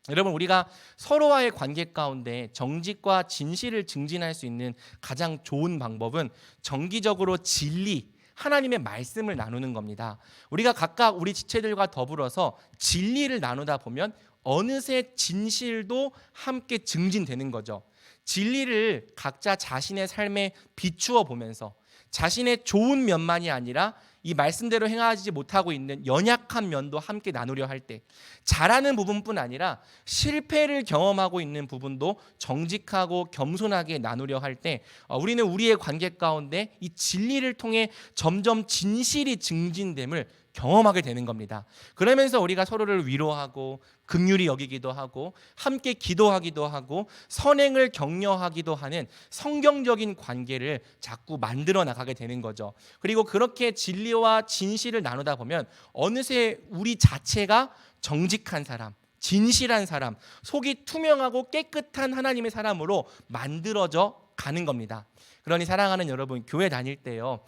여러분, 우리가 서로와의 관계 가운데 정직과 진실을 증진할 수 있는 가장 좋은 방법은 정기적으로 진리, 하나님의 말씀을 나누는 겁니다. 우리가 각각 우리 지체들과 더불어서 진리를 나누다 보면 어느새 진실도 함께 증진되는 거죠. 진리를 각자 자신의 삶에 비추어 보면서 자신의 좋은 면만이 아니라 이 말씀대로 행하지 못하고 있는 연약한 면도 함께 나누려 할 때, 잘하는 부분뿐 아니라 실패를 경험하고 있는 부분도 정직하고 겸손하게 나누려 할 때 우리는 우리의 관계 가운데 이 진리를 통해 점점 진실이 증진됨을 경험하게 되는 겁니다. 그러면서 우리가 서로를 위로하고 긍휼히 여기기도 하고 함께 기도하기도 하고 선행을 격려하기도 하는 성경적인 관계를 자꾸 만들어 나가게 되는 거죠. 그리고 그렇게 진리와 진실을 나누다 보면 어느새 우리 자체가 정직한 사람, 진실한 사람, 속이 투명하고 깨끗한 하나님의 사람으로 만들어져 가는 겁니다. 그러니 사랑하는 여러분, 교회 다닐 때요,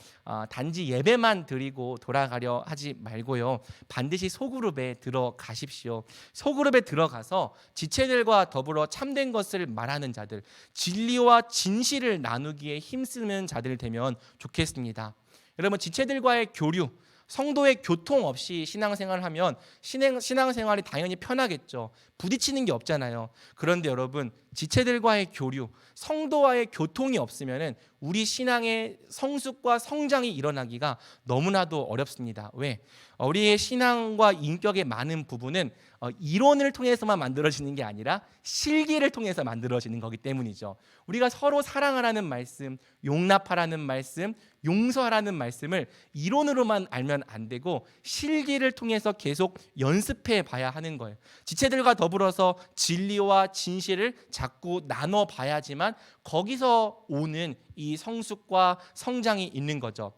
단지 예배만 드리고 돌아가려 하지 말고요, 반드시 소그룹에 들어가십시오. 소그룹에 들어가서 지체들과 더불어 참된 것을 말하는 자들, 진리와 진실을 나누기에 힘쓰는 자들 되면 좋겠습니다. 여러분, 지체들과의 교류, 성도의 교통 없이 신앙생활을 하면 신앙생활이 당연히 편하겠죠. 부딪히는 게 없잖아요. 그런데 여러분, 지체들과의 교류, 성도와의 교통이 없으면 우리 신앙의 성숙과 성장이 일어나기가 너무나도 어렵습니다. 왜? 우리의 신앙과 인격의 많은 부분은 이론을 통해서만 만들어지는 게 아니라 실기를 통해서 만들어지는 거기 때문이죠. 우리가 서로 사랑하라는 말씀, 용납하라는 말씀, 용서하라는 말씀을 이론으로만 알면 안 되고 실기를 통해서 계속 연습해 봐야 하는 거예요. 지체들과 더불어서 진리와 진실을 자꾸 나눠 봐야지만 거기서 오는 이 성숙과 성장이 있는 거죠.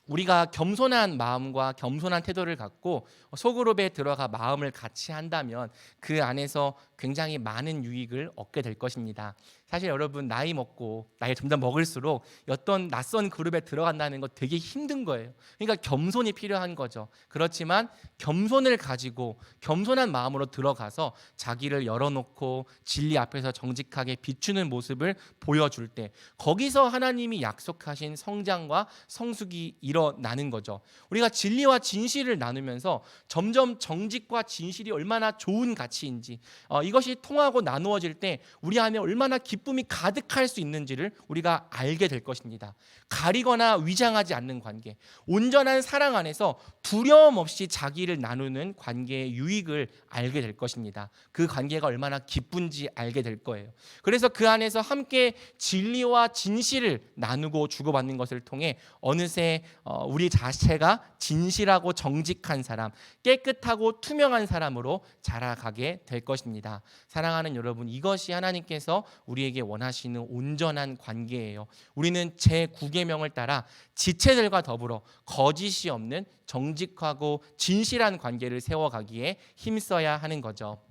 우리가 겸손한 마음과 겸손한 태도를 갖고 소그룹에 들어가 마음을 같이 한다면 그 안에서 굉장히 많은 유익을 얻게 될 것입니다. 사실 여러분, 나이 먹고 나이 점점 먹을수록 어떤 낯선 그룹에 들어간다는 거 되게 힘든 거예요. 그러니까 겸손이 필요한 거죠. 그렇지만 겸손을 가지고 겸손한 마음으로 들어가서 자기를 열어놓고 진리 앞에서 정직하게 비추는 모습을 보여줄 때 거기서 하나님이 약속하신 성장과 성숙이 일어나는 거죠. 우리가 진리와 진실을 나누면서 점점 정직과 진실이 얼마나 좋은 가치인지 이것이 통하고 나누어질 때 우리 안에 얼마나 기쁨이 가득할 수 있는지를 우리가 알게 될 것입니다. 가리거나 위장하지 않는 관계, 온전한 사랑 안에서 두려움 없이 자기를 나누는 관계의 유익을 알게 될 것입니다. 그 관계가 얼마나 기쁜지 알게 될 거예요. 그래서 그 안에서 함께 진리와 진실을 나누고 주고받는 것을 통해 어느새 우리 자체가 진실하고 정직한 사람, 깨끗하고 투명한 사람으로 자라가게 될 것입니다. 사랑하는 여러분, 이것이 하나님께서 우리에게 우리에게 원하시는 온전한 관계예요. 우리는 제9계명을 따라 지체들과 더불어 거짓이 없는 정직하고 진실한 관계를 세워가기에 힘써야 하는 거죠.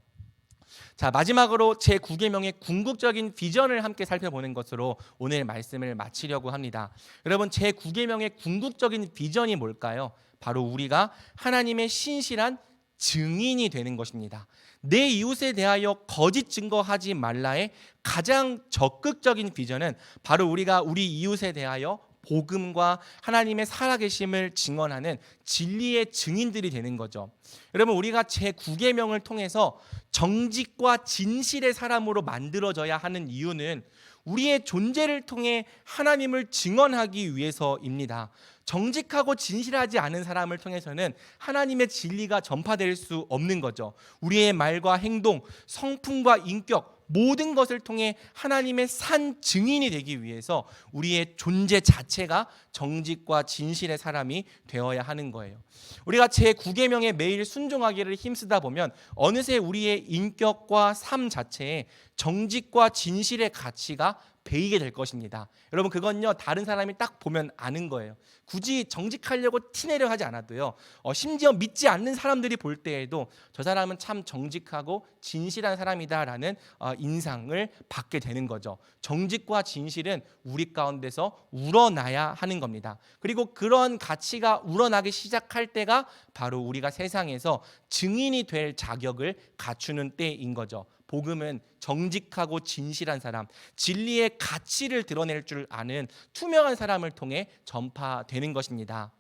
자, 마지막으로 제9계명의 궁극적인 비전을 함께 살펴보는 것으로 오늘 말씀을 마치려고 합니다. 여러분, 제9계명의 궁극적인 비전이 뭘까요? 바로 우리가 하나님의 신실한 증인이 되는 것입니다. 내 이웃에 대하여 거짓 증거하지 말라의 가장 적극적인 비전은 바로 우리가 우리 이웃에 대하여 복음과 하나님의 살아계심을 증언하는 진리의 증인들이 되는 거죠. 여러분, 우리가 제9계명을 통해서 정직과 진실의 사람으로 만들어져야 하는 이유는 우리의 존재를 통해 하나님을 증언하기 위해서입니다. 정직하고 진실하지 않은 사람을 통해서는 하나님의 진리가 전파될 수 없는 거죠. 우리의 말과 행동, 성품과 인격, 모든 것을 통해 하나님의 산 증인이 되기 위해서 우리의 존재 자체가 정직과 진실의 사람이 되어야 하는 거예요. 우리가 제9계명에 매일 순종하기를 힘쓰다 보면 어느새 우리의 인격과 삶 자체에 정직과 진실의 가치가 배이게 될 것입니다. 여러분, 그건요 다른 사람이 딱 보면 아는 거예요. 굳이 정직하려고 티내려 하지 않아도요, 심지어 믿지 않는 사람들이 볼 때에도 저 사람은 참 정직하고 진실한 사람이다라는 인상을 받게 되는 거죠. 정직과 진실은 우리 가운데서 우러나야 하는 겁니다. 그리고 그런 가치가 우러나기 시작할 때가 바로 우리가 세상에서 증인이 될 자격을 갖추는 때인 거죠. 복음은 정직하고 진실한 사람, 진리의 가치를 드러낼 줄 아는 투명한 사람을 통해 전파되는 것입니다.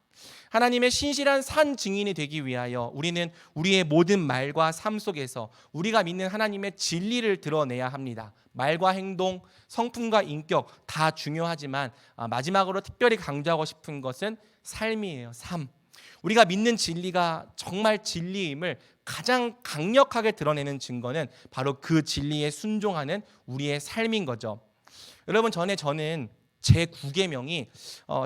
하나님의 신실한 산 증인이 되기 위하여 우리는 우리의 모든 말과 삶 속에서 우리가 믿는 하나님의 진리를 드러내야 합니다. 말과 행동, 성품과 인격 다 중요하지만 마지막으로 특별히 강조하고 싶은 것은 삶이에요. 삶. 우리가 믿는 진리가 정말 진리임을 가장 강력하게 드러내는 증거는 바로 그 진리에 순종하는 우리의 삶인 거죠. 여러분, 저는 제9계명이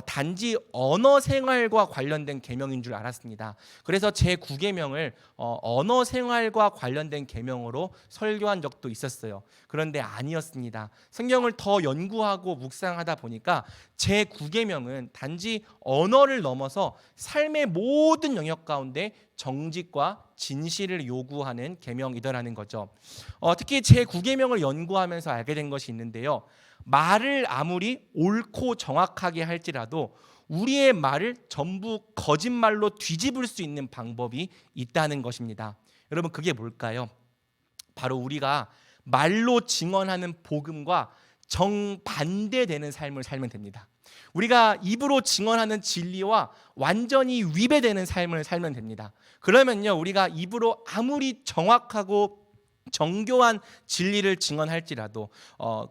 단지 언어 생활과 관련된 계명인 줄 알았습니다. 그래서 제9계명을 언어 생활과 관련된 계명으로 설교한 적도 있었어요. 그런데 아니었습니다. 성경을 더 연구하고 묵상하다 보니까 제9계명은 단지 언어를 넘어서 삶의 모든 영역 가운데 정직과 진실을 요구하는 계명이더라는 거죠. 특히 제9계명을 연구하면서 알게 된 것이 있는데요. 말을 아무리 옳고 정확하게 할지라도 우리의 말을 전부 거짓말로 뒤집을 수 있는 방법이 있다는 것입니다. 여러분, 그게 뭘까요? 바로 우리가 말로 증언하는 복음과 정반대되는 삶을 살면 됩니다. 우리가 입으로 증언하는 진리와 완전히 위배되는 삶을 살면 됩니다. 그러면요, 우리가 입으로 아무리 정확하고 정교한 진리를 증언할지라도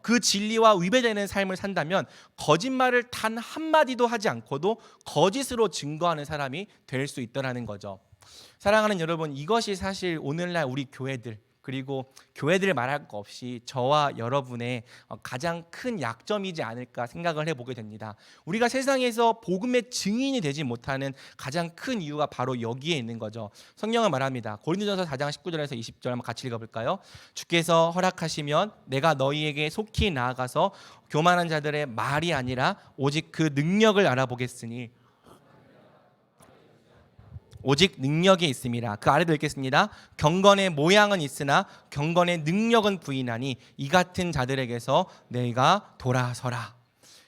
그 진리와 위배되는 삶을 산다면 거짓말을 단 한마디도 하지 않고도 거짓으로 증거하는 사람이 될 수 있다는 거죠. 사랑하는 여러분, 이것이 사실 오늘날 우리 교회들, 그리고 교회들 말할 거 없이 저와 여러분의 가장 큰 약점이지 않을까 생각을 해보게 됩니다. 우리가 세상에서 복음의 증인이 되지 못하는 가장 큰 이유가 바로 여기에 있는 거죠. 성경은 말합니다. 고린도전서 4장 19절에서 20절 한번 같이 읽어볼까요? 주께서 허락하시면 내가 너희에게 속히 나아가서 교만한 자들의 말이 아니라 오직 그 능력을 알아보겠으니 오직 능력이 있음이라. 그 아래도 읽겠습니다. 경건의 모양은 있으나 경건의 능력은 부인하니 이 같은 자들에게서 너희가 돌아서라.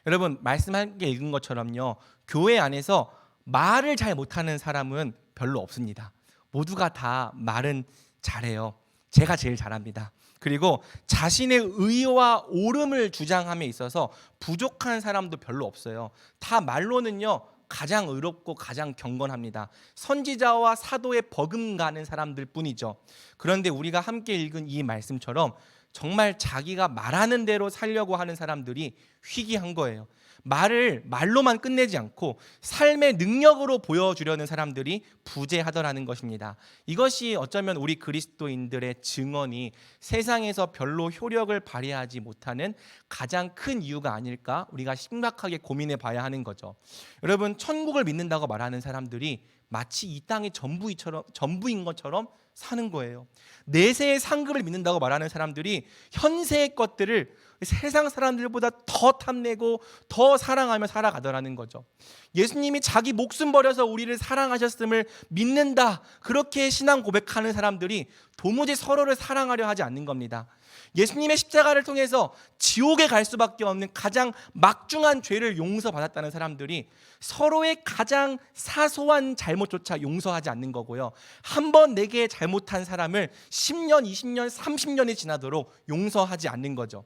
여러분, 말씀 함께 읽은 것처럼요, 교회 안에서 말을 잘 못하는 사람은 별로 없습니다. 모두가 다 말은 잘해요. 제가 제일 잘합니다. 그리고 자신의 의와 옳음을 주장함에 있어서 부족한 사람도 별로 없어요. 다 말로는요 가장 의롭고 가장 경건합니다. 선지자와 사도에 버금가는 사람들 뿐이죠. 그런데 우리가 함께 읽은 이 말씀처럼 정말 자기가 말하는 대로 살려고 하는 사람들이 희귀한 거예요. 말을 말로만 끝내지 않고 삶의 능력으로 보여주려는 사람들이 부재하더라는 것입니다. 이것이 어쩌면 우리 그리스도인들의 증언이 세상에서 별로 효력을 발휘하지 못하는 가장 큰 이유가 아닐까 우리가 심각하게 고민해 봐야 하는 거죠. 여러분, 천국을 믿는다고 말하는 사람들이 마치 이 땅이 전부인 것처럼 사는 거예요. 내세의 상급을 믿는다고 말하는 사람들이 현세의 것들을 세상 사람들보다 더 탐내고 더 사랑하며 살아가더라는 거죠. 예수님이 자기 목숨 버려서 우리를 사랑하셨음을 믿는다, 그렇게 신앙 고백하는 사람들이 도무지 서로를 사랑하려 하지 않는 겁니다. 예수님의 십자가를 통해서 지옥에 갈 수밖에 없는 가장 막중한 죄를 용서받았다는 사람들이 서로의 가장 사소한 잘못조차 용서하지 않는 거고요, 한 번 내게 잘못한 사람을 10년, 20년, 30년이 지나도록 용서하지 않는 거죠.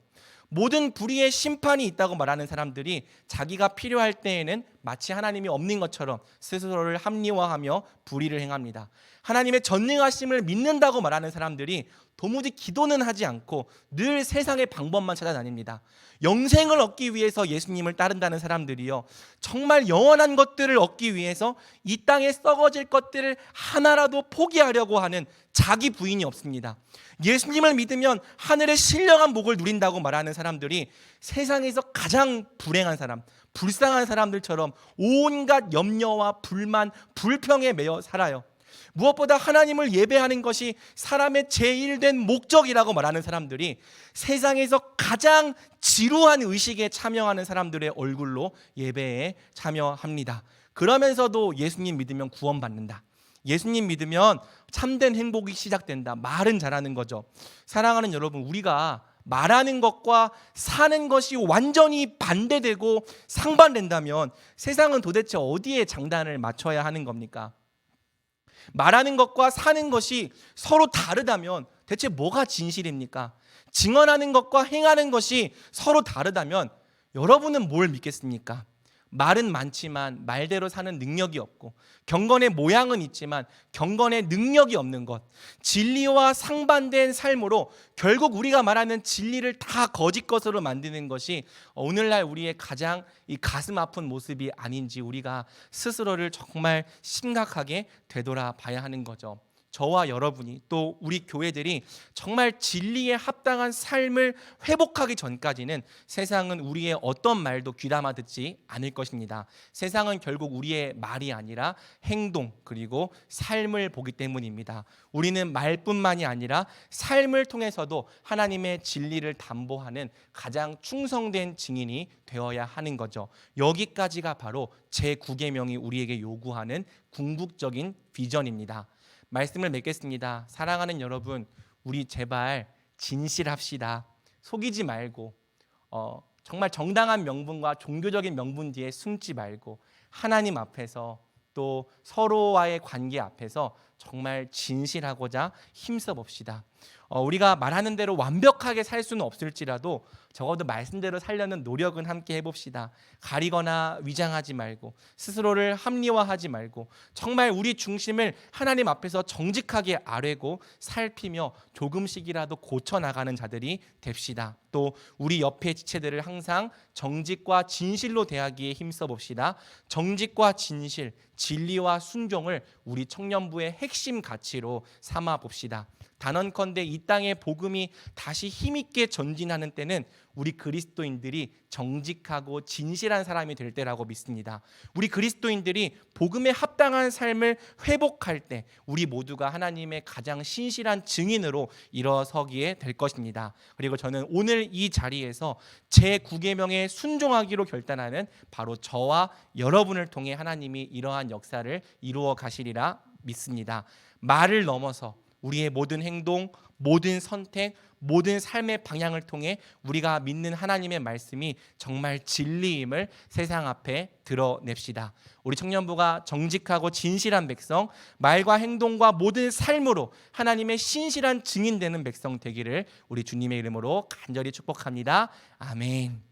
모든 불의의 심판이 있다고 말하는 사람들이 자기가 필요할 때에는 마치 하나님이 없는 것처럼 스스로를 합리화하며 불의를 행합니다. 하나님의 전능하심을 믿는다고 말하는 사람들이 도무지 기도는 하지 않고 늘 세상의 방법만 찾아다닙니다. 영생을 얻기 위해서 예수님을 따른다는 사람들이요, 정말 영원한 것들을 얻기 위해서 이 땅에 썩어질 것들을 하나라도 포기하려고 하는 자기 부인이 없습니다. 예수님을 믿으면 하늘의 신령한 복을 누린다고 말하는 사람들이 세상에서 가장 불행한 사람, 불쌍한 사람들처럼 온갖 염려와 불만, 불평에 매여 살아요. 무엇보다 하나님을 예배하는 것이 사람의 제일된 목적이라고 말하는 사람들이 세상에서 가장 지루한 의식에 참여하는 사람들의 얼굴로 예배에 참여합니다. 그러면서도 예수님 믿으면 구원받는다, 예수님 믿으면 참된 행복이 시작된다, 말은 잘하는 거죠. 사랑하는 여러분, 우리가 말하는 것과 사는 것이 완전히 반대되고 상반된다면 세상은 도대체 어디에 장단을 맞춰야 하는 겁니까? 말하는 것과 사는 것이 서로 다르다면 대체 뭐가 진실입니까? 증언하는 것과 행하는 것이 서로 다르다면 여러분은 뭘 믿겠습니까? 말은 많지만 말대로 사는 능력이 없고, 경건의 모양은 있지만 경건의 능력이 없는 것, 진리와 상반된 삶으로 결국 우리가 말하는 진리를 다 거짓 것으로 만드는 것이 오늘날 우리의 가장 이 가슴 아픈 모습이 아닌지 우리가 스스로를 정말 심각하게 되돌아봐야 하는 거죠. 저와 여러분이, 또 우리 교회들이 정말 진리에 합당한 삶을 회복하기 전까지는 세상은 우리의 어떤 말도 귀담아 듣지 않을 것입니다. 세상은 결국 우리의 말이 아니라 행동, 그리고 삶을 보기 때문입니다. 우리는 말뿐만이 아니라 삶을 통해서도 하나님의 진리를 담보하는 가장 충성된 증인이 되어야 하는 거죠. 여기까지가 바로 제9계명이 우리에게 요구하는 궁극적인 비전입니다. 말씀을 맺겠습니다. 사랑하는 여러분, 우리 제발 진실합시다. 속이지 말고 정말 정당한 명분과 종교적인 명분 뒤에 숨지 말고 하나님 앞에서 또 서로와의 관계 앞에서 정말 진실하고자 힘써 봅시다. 우리가 말하는 대로 완벽하게 살 수는 없을지라도 적어도 말씀대로 살려는 노력은 함께 해봅시다. 가리거나 위장하지 말고 스스로를 합리화하지 말고 정말 우리 중심을 하나님 앞에서 정직하게 아뢰고 살피며 조금씩이라도 고쳐나가는 자들이 됩시다. 또 우리 옆의 지체들을 항상 정직과 진실로 대하기에 힘써 봅시다. 정직과 진실, 진리와 순종을 우리 청년부의 핵심 가치로 삼아 봅시다. 단언컨대 이 땅의 복음이 다시 힘있게 전진하는 때는 우리 그리스도인들이 정직하고 진실한 사람이 될 때라고 믿습니다. 우리 그리스도인들이 복음에 합당한 삶을 회복할 때 우리 모두가 하나님의 가장 신실한 증인으로 일어서기에 될 것입니다. 그리고 저는 오늘 이 자리에서 제9계명에 순종하기로 결단하는 바로 저와 여러분을 통해 하나님이 이러한 역사를 이루어 가시리라 믿습니다. 말을 넘어서 우리의 모든 행동, 모든 선택, 모든 삶의 방향을 통해 우리가 믿는 하나님의 말씀이 정말 진리임을 세상 앞에 드러냅시다. 우리 청년부가 정직하고 진실한 백성, 말과 행동과 모든 삶으로 하나님의 신실한 증인 되는 백성 되기를 우리 주님의 이름으로 간절히 축복합니다. 아멘.